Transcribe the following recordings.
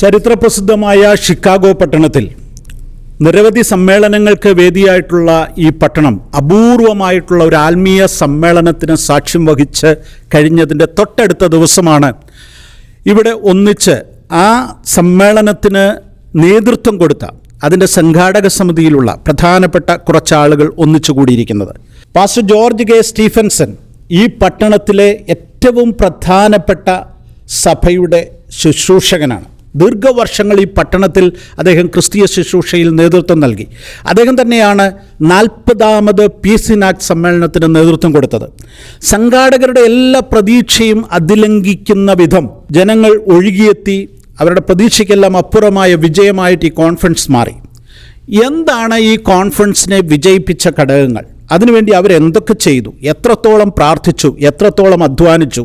ചരിത്രപ്രസിദ്ധമായ ഷിക്കാഗോ പട്ടണത്തിൽ നിരവധി സമ്മേളനങ്ങൾക്ക് വേദിയായിട്ടുള്ള ഈ പട്ടണം അപൂർവമായിട്ടുള്ള ഒരു ആത്മീയ സമ്മേളനത്തിന് സാക്ഷ്യം വഹിച്ച് കഴിഞ്ഞതിൻ്റെ തൊട്ടടുത്ത ദിവസമാണ് ഇവിടെ ഒന്നിച്ച് ആ സമ്മേളനത്തിന് നേതൃത്വം കൊടുത്ത അതിൻ്റെ സംഘാടക സമിതിയിലുള്ള പ്രധാനപ്പെട്ട കുറച്ചാളുകൾ ഒന്നിച്ചു കൂടിയിരിക്കുന്നത്. പാസ്റ്റർ ജോർജ് കെ സ്റ്റീഫൻസൺ ഈ പട്ടണത്തിലെ ഏറ്റവും പ്രധാനപ്പെട്ട സഭയുടെ ശുശ്രൂഷകനാണ്. ദീർഘവർഷങ്ങൾ ഈ പട്ടണത്തിൽ അദ്ദേഹം ക്രിസ്തീയ ശുശ്രൂഷയിൽ നേതൃത്വം നൽകി. അദ്ദേഹം തന്നെയാണ് 40ാമത് പീസിനാക് സമ്മേളനത്തിന് നേതൃത്വം കൊടുത്തത്. സംഘാടകരുടെ എല്ലാ പ്രതീക്ഷയും അതിലംഘിക്കുന്ന വിധം ജനങ്ങൾ ഒഴുകിയെത്തി അവരുടെ പ്രതീക്ഷയ്ക്കെല്ലാം അപ്പുറമായ വിജയമായിട്ട് ഈ കോൺഫറൻസ് മാറി. എന്താണ് ഈ കോൺഫറൻസിനെ വിജയിപ്പിച്ച ഘടകങ്ങൾ? അതിനുവേണ്ടി അവരെന്തൊക്കെ ചെയ്തു? എത്രത്തോളം പ്രാർത്ഥിച്ചു? എത്രത്തോളം അധ്വാനിച്ചു?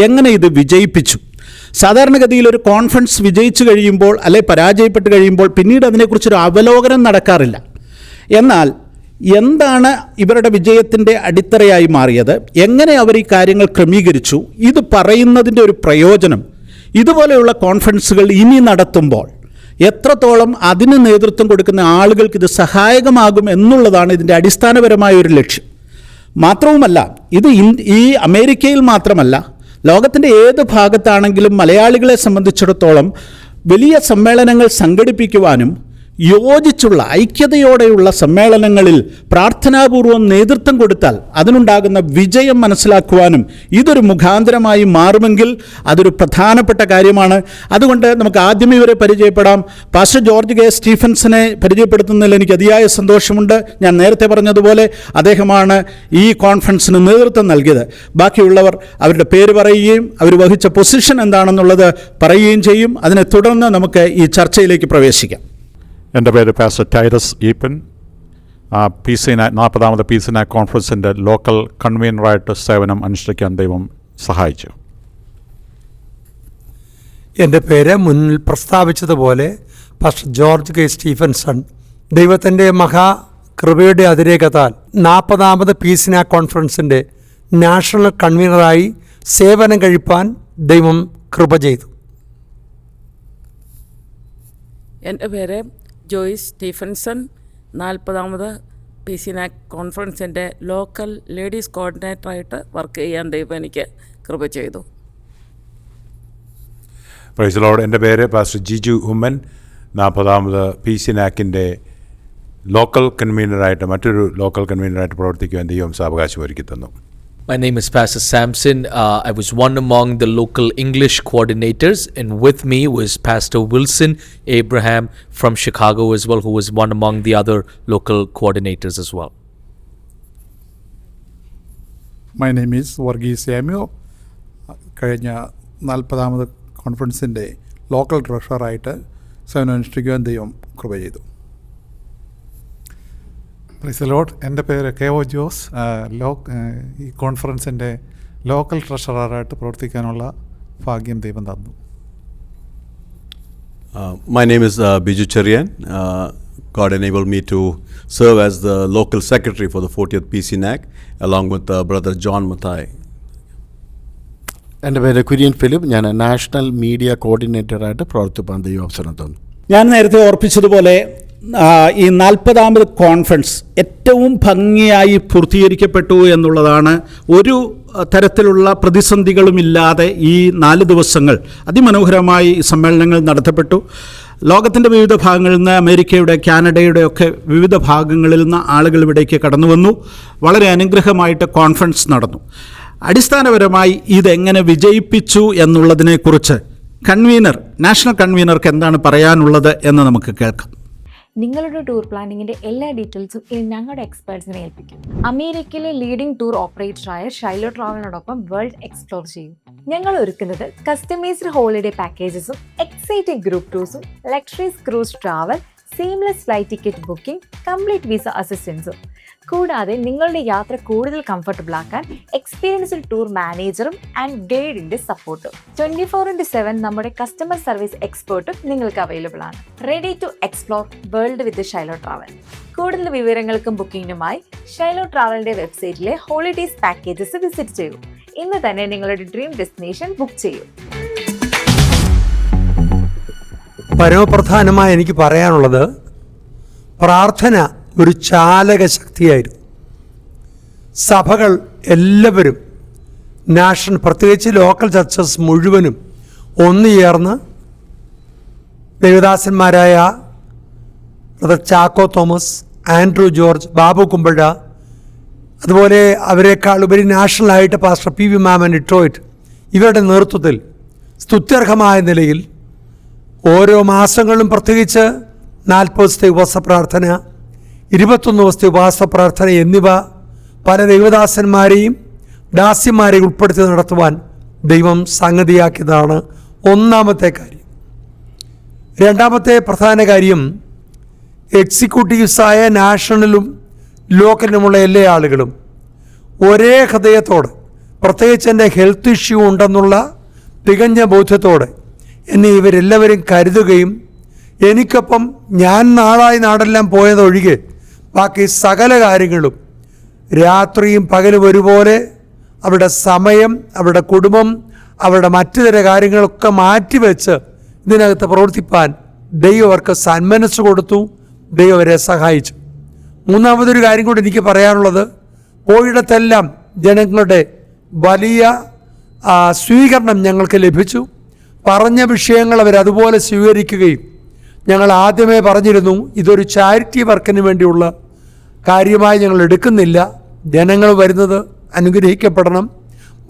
എങ്ങനെ ഇത് വിജയിപ്പിച്ചു? സാധാരണഗതിയിൽ ഒരു കോൺഫറൻസ് വിജയിച്ചു കഴിയുമ്പോൾ അല്ലെ പരാജയപ്പെട്ട് കഴിയുമ്പോൾ പിന്നീട് അതിനെക്കുറിച്ചൊരു അവലോകനം നടക്കാറില്ല. എന്നാൽ എന്താണ് ഇവരുടെ വിജയത്തിൻ്റെ അടിത്തറയായി മാറിയത്? എങ്ങനെ അവർ ഈ കാര്യങ്ങൾ ക്രമീകരിച്ചു? ഇത് പറയുന്നതിൻ്റെ ഒരു പ്രയോജനം ഇതുപോലെയുള്ള കോൺഫറൻസുകൾ ഇനി നടത്തുമ്പോൾ എത്രത്തോളം അതിന് നേതൃത്വം കൊടുക്കുന്ന ആളുകൾക്ക് ഇത് സഹായകമാകും എന്നുള്ളതാണ് ഇതിൻ്റെ അടിസ്ഥാനപരമായ ഒരു ലക്ഷ്യം. മാത്രവുമല്ല, ഇത് ഈ അമേരിക്കയിൽ മാത്രമല്ല, ലോകത്തിൻ്റെ ഏത് ഭാഗത്താണെങ്കിലും മലയാളികളെ സംബന്ധിച്ചിടത്തോളം വലിയ സമ്മേളനങ്ങൾ സംഘടിപ്പിക്കുവാനും യോജിച്ചുള്ള ഐക്യതയോടെയുള്ള സമ്മേളനങ്ങളിൽ പ്രാർത്ഥനാപൂർവം നേതൃത്വം കൊടുത്താൽ അതിനുണ്ടാകുന്ന വിജയം മനസ്സിലാക്കുവാനും ഇതൊരു മുഖാന്തരമായി മാറുമെങ്കിൽ അതൊരു പ്രധാനപ്പെട്ട കാര്യമാണ്. അതുകൊണ്ട് നമുക്ക് ആദ്യം ഇവരെ പരിചയപ്പെടാം. പാസ്റ്റർ ജോർജ് കെ സ്റ്റീഫൻസനെ പരിചയപ്പെടുത്തുന്നതിൽ എനിക്ക് അതിയായ സന്തോഷമുണ്ട്. ഞാൻ നേരത്തെ പറഞ്ഞതുപോലെ അദ്ദേഹമാണ് ഈ കോൺഫറൻസിന് നേതൃത്വം നൽകിയത്. ബാക്കിയുള്ളവർ അവരുടെ പേര് പറയുകയും അവർ വഹിച്ച പൊസിഷൻ എന്താണെന്നുള്ളത് പറയുകയും ചെയ്യും. അതിനെ തുടർന്ന് നമുക്ക് ഈ ചർച്ചയിലേക്ക് പ്രവേശിക്കാം. എൻ്റെ പേര് പാസ്റ്റർ ടൈറ്റസ് ഈപ്പൻ. പീസിനാക് 40ാമത് പീസിനാക് കോൺഫറൻസിൻ്റെ ലോക്കൽ കൺവീനറായിട്ട് സേവനം അനുഷ്ഠിക്കാൻ ദൈവം സഹായിച്ചു. എൻ്റെ പേര് മുന്നിൽ പ്രസ്താവിച്ചതുപോലെ പാസ്റ്റർ ജോർജ് കെ സ്റ്റീഫൻസൺ. ദൈവത്തിൻ്റെ മഹാകൃപയുടെ അതിരേകത്താൽ 40ാമത് പീസിനാക് കോൺഫറൻസിൻ്റെ നാഷണൽ കൺവീനറായി സേവനം കഴിപ്പാൻ ദൈവം കൃപ ചെയ്തു. എൻ്റെ പേര് ജോയ്സ് സ്റ്റീഫൻസൺ. 40ാമത് പീസിനാക് കോൺഫറൻസിൻ്റെ ലോക്കൽ ലേഡീസ് കോർഡിനേറ്ററായിട്ട് വർക്ക് ചെയ്യാൻ ദൈവം എനിക്ക് കൃപ ചെയ്തു. Praise the lord. എൻ്റെ പേര് പാസ്റ്റർ ജിജു ഉമ്മൻ. 40ാമത് പീസിനാക്കിൻ്റെ ലോക്കൽ കൺവീനറായിട്ട് മറ്റൊരു ലോക്കൽ കൺവീനറായിട്ട് പ്രവർത്തിക്കുവാൻ ദൈവം സാവകാശം ഒരുക്കി തന്നു. My name is Pastor Samson. I was one among the local English coordinators, and with me was Pastor Wilson Abraham from Chicago as well, who was one among the other local coordinators as well. My name is Varghese Samuel. കഴിഞ്ഞ 40ാമത് കോൺഫറൻസിൻ്റെ local ട്രഷറായിട്ട് സേവനം അനുഷ്ഠിക്കുവാൻ ദൈവം കൃപ ചെയ്തു. Praise the lord. എൻ്റെ പേര് കെ.ഒ. ജോസ്. ഈ കോൺഫറൻസിൻ്റെ local ട്രഷററായിട്ട് പ്രവർത്തിക്കാനുള്ള ഭാഗ്യം ദൈവം തന്നു. My name is Biju Cherian. God enabled me to serve as the local secretary for the 40th PCNAC along with brother John Mathai. എൻ്റെ പേര് കുര്യൻ ഫിലിപ്പ്. ഞാൻ നാഷണൽ മീഡിയ കോർഡിനേറ്ററായിട്ട് പ്രവർത്തിപ്പാൻ ദൈവം അവസരം തന്നു. ഞാൻ നേരത്തെ ഓർപ്പിച്ചതുപോലെ ഈ 40ാമത് കോൺഫറൻസ് ഏറ്റവും ഭംഗിയായി പൂർത്തീകരിക്കപ്പെട്ടു എന്നുള്ളതാണ്. ഒരു തരത്തിലുള്ള പ്രതിസന്ധികളുമില്ലാതെ ഈ 4 ദിവസങ്ങൾ അതിമനോഹരമായി സമ്മേളനങ്ങൾ നടത്തപ്പെട്ടു. ലോകത്തിൻ്റെ വിവിധ ഭാഗങ്ങളിൽ നിന്ന്, അമേരിക്കയുടെ, കാനഡയുടെ ഒക്കെ വിവിധ ഭാഗങ്ങളിൽ നിന്ന് ആളുകൾ ഇവിടേക്ക് കടന്നു വന്നു. വളരെ അനുഗ്രഹമായിട്ട് കോൺഫറൻസ് നടന്നു. അടിസ്ഥാനപരമായി ഇതെങ്ങനെ വിജയിപ്പിച്ചു എന്നുള്ളതിനെക്കുറിച്ച് നാഷണൽ കൺവീനർക്ക് എന്താണ് പറയാനുള്ളത് എന്ന് നമുക്ക് കേൾക്കാം. നിങ്ങളുടെ ടൂർ പ്ലാനിങ്ങിന്റെ എല്ലാ ഡീറ്റെയിൽസും ഇനി ഞങ്ങളുടെ എക്സ്പേർട്സിനെ ഏൽപ്പിക്കും. അമേരിക്കയിലെ ലീഡിംഗ് ടൂർ ഓപ്പറേറ്ററായ ഷൈലോ ട്രാവലിനോടൊപ്പം വേൾഡ് എക്സ്പ്ലോർ ചെയ്യും. ഞങ്ങൾ ഒരുക്കുന്നത് കസ്റ്റമൈസ്ഡ് ഹോളിഡേ പാക്കേജസും എക്സൈറ്റിംഗ് ഗ്രൂപ്പ് ടൂർസും luxurious cruise travel, seamless flight ticket booking, complete visa അസിസ്റ്റൻസും. കൂടാതെ നിങ്ങളുടെ യാത്ര കൂടുതൽ കംഫർട്ടബിൾ ആക്കാൻ എക്സ്പീരിയൻസ്ഡ് ടൂർ മാനേജറും ആൻഡ് ഗൈഡിന്റെ സപ്പോർട്ടും. 24/7 നമ്മുടെ കസ്റ്റമർ സർവീസ് എക്സ്പേർട്ടും നിങ്ങൾക്ക് അവൈലബിൾ ആണ്. Ready to explore world with Shiloh travel. കൂടുതൽ വിവരങ്ങൾക്കും ബുക്കിംഗിനുമായി ഷൈലോ ട്രാവലിന്റെ വെബ്സൈറ്റിലെ ഹോളിഡേസ് പാക്കേജസ് വിസിറ്റ് ചെയ്യൂ. ഇന്ന് തന്നെ നിങ്ങളുടെ ഡ്രീം ഡെസ്റ്റിനേഷൻ ബുക്ക് ചെയ്യൂ. പരമപ്രധാനമായി എനിക്ക് പറയാനുള്ളത്, പ്രാർത്ഥന ഒരു ചാലക ശക്തിയായിരുന്നു. സഭകൾ എല്ലാവരും, നാഷണൽ പ്രത്യേകിച്ച് ലോക്കൽ ചർച്ചസ് മുഴുവനും ഒന്നുചേർന്ന് ദേവദാസന്മാരായ ബ്രദർ ചാക്കോ തോമസ്, ആൻഡ്രൂ ജോർജ്, ബാബു കുമ്പഴ, അതുപോലെ അവരെക്കാൾ ഉപരി നാഷണലായിട്ട് പാസ്റ്റർ പി വി മാമൻ ഡിട്രോയിറ്റ്, ഇവരുടെ നേതൃത്വത്തിൽ സ്തുത്യർഹമായ നിലയിൽ ഓരോ മാസങ്ങളിലും പ്രത്യേകിച്ച് 40 ദിവസത്തെ ഉപവാസ പ്രാർത്ഥന, 21 ദിവസത്തെ ഉപവാസ പ്രാർത്ഥന എന്നിവ പല ദൈവദാസന്മാരെയും ദാസ്യന്മാരെയും ഉൾപ്പെടുത്തി നടത്തുവാൻ ദൈവം സംഗതിയാക്കിയതാണ് ഒന്നാമത്തെ കാര്യം. രണ്ടാമത്തെ പ്രധാന കാര്യം, എക്സിക്യൂട്ടീവ്സായ നാഷണലും ലോക്കലിലുമുള്ള എല്ലാ ആളുകളും ഒരേ ഹൃദയത്തോടെ, പ്രത്യേകിച്ച് എൻ്റെ ഹെൽത്ത് ഇഷ്യൂ ഉണ്ടെന്നുള്ള തികഞ്ഞ ബോധ്യത്തോടെ എന്നെ ഇവരെല്ലാവരും കരുതുകയും എനിക്കൊപ്പം ഞാൻ നാളായി നാടെല്ലാം പോയതൊഴികെ ബാക്കി സകല കാര്യങ്ങളും രാത്രിയും പകലും ഒരുപോലെ അവരുടെ സമയം, അവരുടെ കുടുംബം, അവരുടെ മറ്റു തര കാര്യങ്ങളൊക്കെ മാറ്റിവെച്ച് ഇതിനകത്ത് പ്രവർത്തിപ്പാൻ ദൈവം അവർക്ക് സന്മനസ് കൊടുത്തു, ദൈവം അവരെ സഹായിച്ചു. മൂന്നാമതൊരു കാര്യം കൂടി എനിക്ക് പറയാനുള്ളത്, പോയിടത്തെല്ലാം ജനങ്ങളുടെ വലിയ സ്വീകരണം ഞങ്ങൾക്ക് ലഭിച്ചു. പറഞ്ഞ വിഷയങ്ങൾ അവരതുപോലെ സ്വീകരിക്കുകയും, ഞങ്ങൾ ആദ്യമേ പറഞ്ഞിരുന്നു ഇതൊരു ചാരിറ്റി വർക്കിന് വേണ്ടിയുള്ള കാര്യമായി ഞങ്ങൾ എടുക്കുന്നില്ല, ജനങ്ങൾ വരുന്നത് അനുഗ്രഹിക്കപ്പെടണം,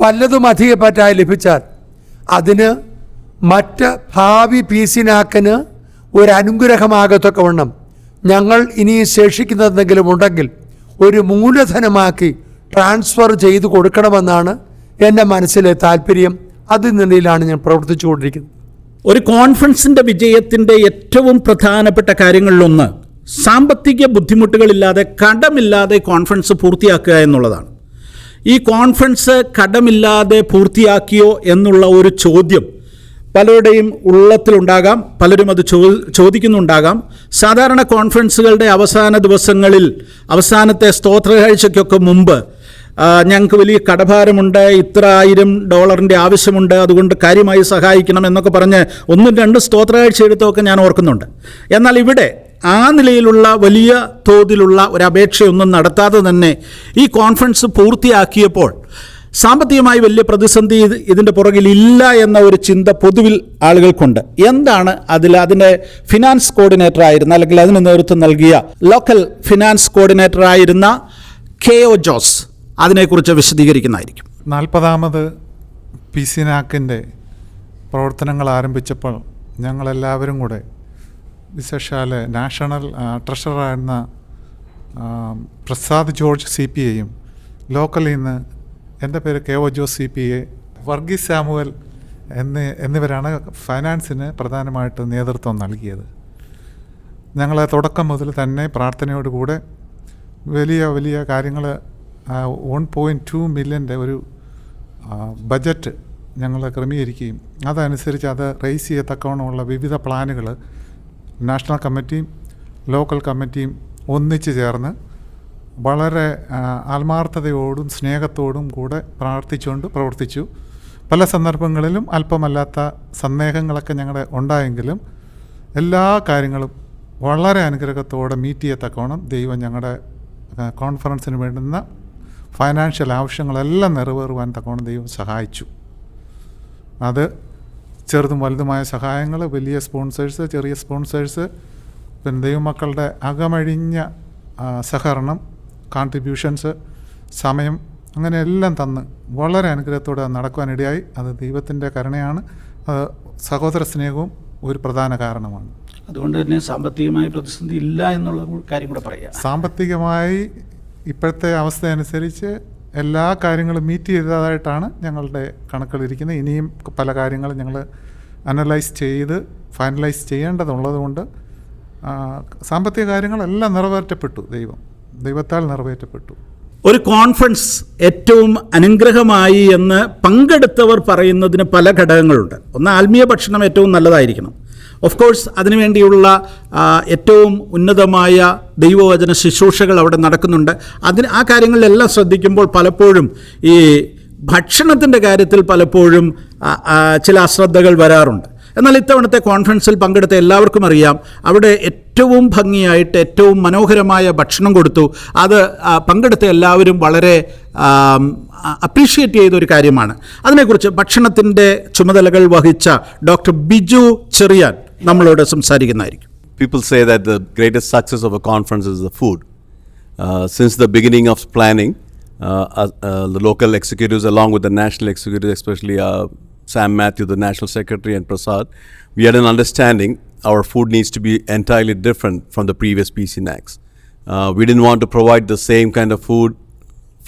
വല്ലതും അധികപ്പറ്റായി ലഭിച്ചാൽ അതിന് മറ്റ് ഭാവി പീസിനാക്കിന് ഒരു അനുഗ്രഹമാകത്തക്കവണ്ണം ഞങ്ങൾ ഇനി ശേഷിക്കുന്നതെങ്കിലും ഉണ്ടെങ്കിൽ ഒരു മൂലധനമാക്കി ട്രാൻസ്ഫർ ചെയ്തു കൊടുക്കണമെന്നാണ് എൻ്റെ മനസ്സിലെ താല്പര്യം. അതിൽ നിലയിലാണ് ഞാൻ പ്രവർത്തിച്ചുകൊണ്ടിരിക്കുന്നത്. ഒരു കോൺഫറൻസിൻ്റെ വിജയത്തിൻ്റെ ഏറ്റവും പ്രധാനപ്പെട്ട കാര്യങ്ങളിലൊന്ന് സാമ്പത്തിക ബുദ്ധിമുട്ടുകളില്ലാതെ, കടമില്ലാതെ കോൺഫറൻസ് പൂർത്തിയാക്കുക എന്നുള്ളതാണ്. ഈ കോൺഫറൻസ് കടമില്ലാതെ പൂർത്തിയാക്കിയോ എന്നുള്ള ഒരു ചോദ്യം പലരുടെയും ഉള്ളത്തിലുണ്ടാകാം, പലരും അത് ചോദിക്കുന്നുണ്ടാകാം. സാധാരണ കോൺഫറൻസുകളുടെ അവസാന ദിവസങ്ങളിൽ, അവസാനത്തെ സ്തോത്രകാഴ്ചയ്ക്കൊക്കെ മുമ്പ് ഞങ്ങൾക്ക് വലിയ കടഭാരമുണ്ട്, ഇത്ര $1000 ആവശ്യമുണ്ട്, അതുകൊണ്ട് കാര്യമായി സഹായിക്കണം എന്നൊക്കെ പറഞ്ഞ് 1-2 സ്തോത്രകാഴ്ച എടുത്തൊക്കെ ഞാൻ ഓർക്കുന്നുണ്ട്. എന്നാൽ ഇവിടെ ആ നിലയിലുള്ള വലിയ തോതിലുള്ള ഒരു അപേക്ഷയൊന്നും നടത്താതെ തന്നെ ഈ കോൺഫറൻസ് പൂർത്തിയാക്കിയപ്പോൾ സാമ്പത്തികമായി വലിയ പ്രതിസന്ധി ഇതിൻ്റെ പുറകിൽ ഇല്ല എന്ന ഒരു ചിന്ത പൊതുവിൽ ആളുകൾക്കുണ്ട്. എന്താണ് അതിൻ്റെ ഫിനാൻസ് കോർഡിനേറ്റർ ആയിരുന്ന, അല്ലെങ്കിൽ അതിന് നേതൃത്വം നൽകിയ ലോക്കൽ ഫിനാൻസ് കോർഡിനേറ്റർ ആയിരുന്ന കെ.ഒ. ജോസ് അതിനെക്കുറിച്ച് വിശദീകരിക്കുന്നതായിരിക്കും. 40ാമത് PCNAC-ന്റെ പ്രവർത്തനങ്ങൾ ആരംഭിച്ചപ്പോൾ ഞങ്ങളെല്ലാവരും കൂടെ, വിശേഷാൽ നാഷണൽ ട്രഷററായിരുന്ന പ്രസാദ് ജോർജ് CPAയും, ലോക്കലിൽ നിന്ന് എൻ്റെ പേര് കെ.ഒ. ജോസ് CPA, വർഗീസ് സാമുവൽ എന്നിവരാണ് ഫൈനാൻസിന് പ്രധാനമായിട്ട് നേതൃത്വം നൽകിയത്. ഞങ്ങൾ തുടക്കം മുതൽ തന്നെ പ്രാർത്ഥനയോടുകൂടെ വലിയ വലിയ കാര്യങ്ങൾ, 1.2 മില്യൻ്റെ ഒരു ബജറ്റ് ഞങ്ങൾ ക്രമീകരിക്കുകയും അതനുസരിച്ച് അത് റേസ് ചെയ്യത്തക്കവണ്ണമുള്ള വിവിധ പ്ലാനുകൾ നാഷണൽ കമ്മിറ്റിയും ലോക്കൽ കമ്മിറ്റിയും ഒന്നിച്ചു ചേർന്ന് വളരെ ആത്മാർത്ഥതയോടും സ്നേഹത്തോടും കൂടെ പ്രാർത്ഥിച്ചുകൊണ്ട് പ്രവർത്തിച്ചു. പല സന്ദർഭങ്ങളിലും അല്പമല്ലാത്ത സന്ദേഹങ്ങളൊക്കെ ഞങ്ങളുടെ ഉണ്ടായെങ്കിലും എല്ലാ കാര്യങ്ങളും വളരെ അനുഗ്രഹത്തോടെ മീറ്റ് ചെയ്യത്തക്കവണ്ണം ദൈവം ഞങ്ങളുടെ കോൺഫറൻസിന് വേണ്ടുന്ന ഫൈനാൻഷ്യൽ ആവശ്യങ്ങളെല്ലാം നിറവേറുവാൻ തക്കവണ്ണം ദൈവം സഹായിച്ചു. അത് ചെറുതും വലുതുമായ സഹായങ്ങൾ, വലിയ സ്പോൺസേഴ്സ്, ചെറിയ സ്പോൺസേഴ്സ്, പിന്നെ ദൈവമക്കളുടെ അകമഴിഞ്ഞ സഹകരണം, കോൺട്രിബ്യൂഷൻസ്, സമയം, അങ്ങനെ എല്ലാം തന്ന് വളരെ അനുഗ്രഹത്തോടെ നടക്കുവാനിടയായി. അത് ദൈവത്തിൻ്റെ കരുണയാണ്. അത് സഹോദര സ്നേഹവും ഒരു പ്രധാന കാരണമാണ്. അതുകൊണ്ട് തന്നെ സാമ്പത്തികമായി പ്രതിസന്ധി ഇല്ല എന്നുള്ള കാര്യം കൂടെ പറയാം. സാമ്പത്തികമായി ഇപ്പോഴത്തെ അവസ്ഥ അനുസരിച്ച് എല്ലാ കാര്യങ്ങളും മീറ്റ് ചെയ്തതായിട്ടാണ് ഞങ്ങളുടെ കണക്കുകളിരിക്കുന്നത്. ഇനിയും പല കാര്യങ്ങളും ഞങ്ങൾ അനലൈസ് ചെയ്ത് ഫൈനലൈസ് ചെയ്യേണ്ടതുള്ളതുകൊണ്ട് സാമ്പത്തിക കാര്യങ്ങളെല്ലാം നിറവേറ്റപ്പെട്ടു. ദൈവത്താൽ നിറവേറ്റപ്പെട്ടു. ഒരു കോൺഫറൻസ് ഏറ്റവും അനുഗ്രഹമായി എന്ന് പങ്കെടുത്തവർ പറയുന്നതിന് പല ഘടകങ്ങളുണ്ട്. ഒന്ന്, ആത്മീയ ഭക്ഷണം ഏറ്റവും നല്ലതായിരിക്കണം. ഓഫ് കോഴ്സ് അതിനുവേണ്ടിയുള്ള ഏറ്റവും ഉന്നതമായ ദൈവവചന ശുശ്രൂഷകൾ അവിടെ നടക്കുന്നുണ്ട്. ആ കാര്യങ്ങളിലെല്ലാം ശ്രദ്ധിക്കുമ്പോൾ പലപ്പോഴും ഈ ഭക്ഷണത്തിൻ്റെ കാര്യത്തിൽ പലപ്പോഴും ചില അശ്രദ്ധകൾ വരാറുണ്ട്. എന്നാൽ ഇത്തവണത്തെ കോൺഫറൻസിൽ പങ്കെടുത്ത എല്ലാവർക്കും അറിയാം, അവിടെ ഏറ്റവും ഭംഗിയായിട്ട് ഏറ്റവും മനോഹരമായ ഭക്ഷണം കൊടുത്തു. അത് പങ്കെടുത്ത എല്ലാവരും വളരെ അപ്രീഷിയേറ്റ് ചെയ്തൊരു കാര്യമാണ്. അതിനെക്കുറിച്ച് ഭക്ഷണത്തിൻ്റെ ചുമതലകൾ വഹിച്ച ഡോക്ടർ ബിജു ചെറിയാൻ നമ്മളോട് സംസാരിക്കുന്നതായിരിക്കും. People say that the greatest success of a conference is the food. Since the beginning of planning, the local executives along with the national executives, especially Sam Matthew, the national secretary, and Prasad, we had an understanding our food needs to be entirely different from the previous PCNACs. We didn't want to provide the same kind of food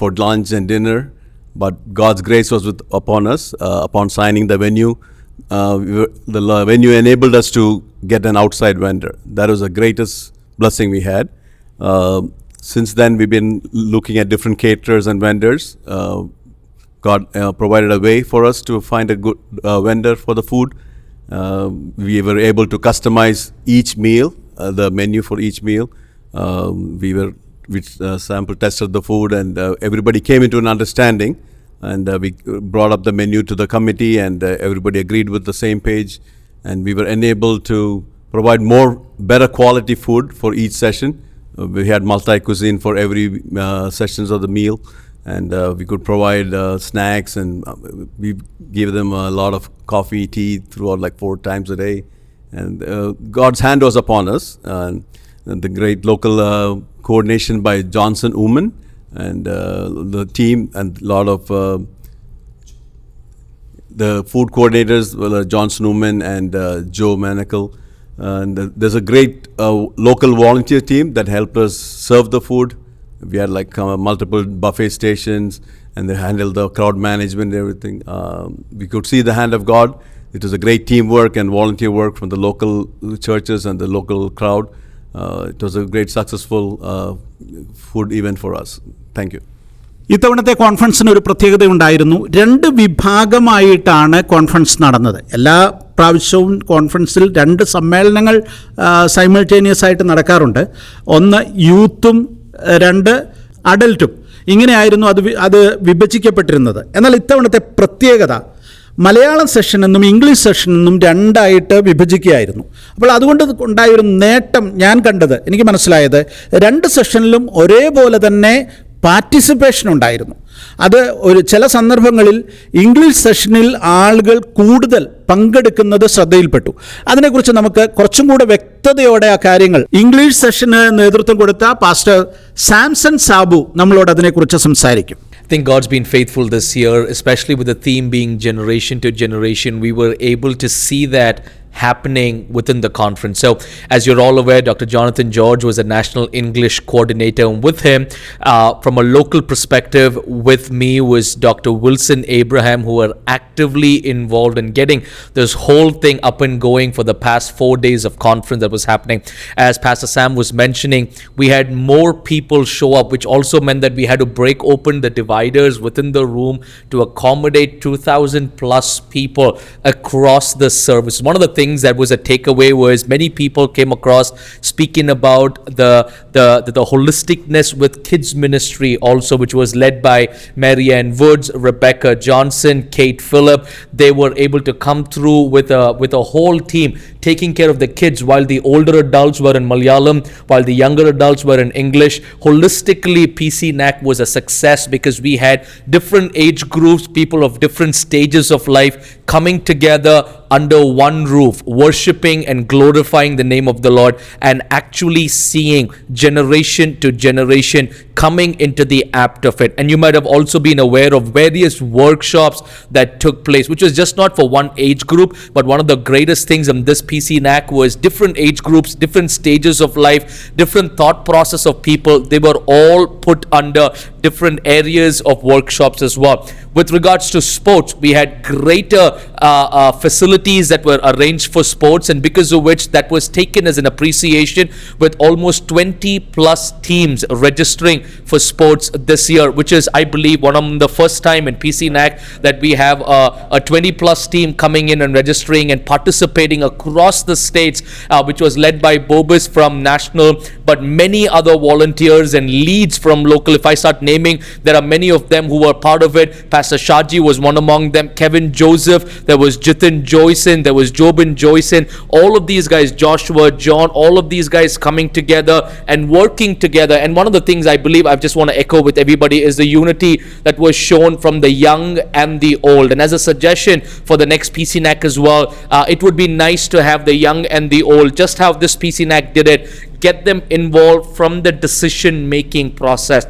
for lunch and dinner, but God's grace was upon us. Upon signing the venue, the venue enabled us to get an outside vendor. That was the greatest blessing we had. Since then, we've been looking at different caterers and vendors. God provided a way for us to find a good vendor for the food. We were able to customize each meal, the menu for each meal. We sample tested the food, and everybody came into an understanding. And we brought up the menu to the committee, and everybody agreed with the same page. And we were enabled to provide better quality food for each session. We had multi-cuisine for every sessions of the meal, and we could provide snacks, and we gave them a lot of coffee, tea throughout like 4 times a day. And God's hand was upon us, and the great local coordination by Johnson Uman and the team, and a lot of the food coordinators, Johnson Uman and Joe Manacle. And there's a great local volunteer team that helped us serve the food. We had like multiple buffet stations, and they handled the crowd management and everything. We could see the hand of God. It was a great teamwork and volunteer work from the local churches and the local crowd. It was a great successful food event for us. Thank you. ഇത്തവണത്തെ കോൺഫറൻസിന് ഒരു പ്രത്യേകതയുണ്ടായിരുന്നു. 2 വിഭാഗമായിട്ടാണ് conference നടന്നത്. എല്ലാ പ്രാവശ്യവും കോൺഫറൻസിൽ 2 സമ്മേളനങ്ങൾ simultaneous ആയിട്ട് നടക്കാറുണ്ട്. ഒന്ന് യൂത്തും 2 അഡൽട്ടും. ഇങ്ങനെയായിരുന്നു അത് വിഭജിക്കപ്പെട്ടിരുന്നത്. എന്നാൽ ഇത്തവണത്തെ പ്രത്യേകത മലയാളം സെഷൻ എന്നും ഇംഗ്ലീഷ് സെഷൻ എന്നും 2ആയിട്ട് വിഭജിക്കുകയായിരുന്നു. അപ്പോൾ അതുകൊണ്ട് ഉണ്ടായൊരു നേട്ടം ഞാൻ കണ്ടത്, എനിക്ക് മനസ്സിലായത്, 2 സെഷനിലും ഒരേപോലെ തന്നെ പാർട്ടിസിപ്പേഷൻ ഉണ്ടായിരുന്നു. അത് ചില സന്ദർഭങ്ങളിൽ ഇംഗ്ലീഷ് സെഷനിൽ ആളുകൾ കൂടുതൽ പങ്കെടുക്കുന്നത് ശ്രദ്ധയിൽപ്പെട്ടു. അതിനെക്കുറിച്ച് നമുക്ക് കുറച്ചും കൂടെ വ്യക്തതയോടെ ആ കാര്യങ്ങൾ ഇംഗ്ലീഷ് സെഷന് നേതൃത്വം കൊടുത്ത പാസ്റ്റർ സാംസൺ സാബു നമ്മളോട് അതിനെക്കുറിച്ച് സംസാരിക്കും. I think God's been faithful this year, especially with the theme being generation to generation. We were able to see that happening within the conference. So as you're all aware, Dr. Jonathan George was a national English coordinator, and with him from a local perspective with me was Dr. Wilson Abraham, who were actively involved in getting this whole thing up and going for the past 4 days of conference that was happening. As Pastor Sam was mentioning, we had more people show up, which also meant that we had to break open the dividers within the room to accommodate 2,000 plus people across the service. One of the things that was a takeaway was many people came across speaking about the holisticness with kids ministry also, which was led by Marianne Woods, Rebecca Johnson, Kate Phillip. They were able to come through with a whole team taking care of the kids while the older adults were in Malayalam, while the younger adults were in English. Holistically, PCNAC was a success because we had different age groups, people of different stages of life coming together under one roof, worshiping and glorifying the name of the Lord, and actually seeing generation to generation coming into the apt of it. And you might have also been aware of various workshops that took place, which was just not for one age group, but one of the greatest things in this PCNAC was different age groups, different stages of life, different thought process of people. They were all put under different areas of workshops as well. With regards to sports, we had greater facilities that were arranged for sports, and because of which that was taken as an appreciation, with almost 20 plus teams registering for sports this year, which is, I believe, one of the first time in PCNAC that we have a 20-plus team coming in and registering and participating across the states, which was led by Bobis from national, but many other volunteers and leads from local. If I start naming, there are many of them who were part of it. Pastor Shaji was one among them, Kevin Joseph, there was Jitin Joyson, there was Jobin Joyson, all of these guys, Joshua, John, all of these guys coming together and working together. And one of the things I believe I just want to echo with everybody is the unity that was shown from the young and the old. And as a suggestion for the next PCNAC as well, it would be nice to have the young and the old, just how this PCNAC did it, get them involved from the decision making process.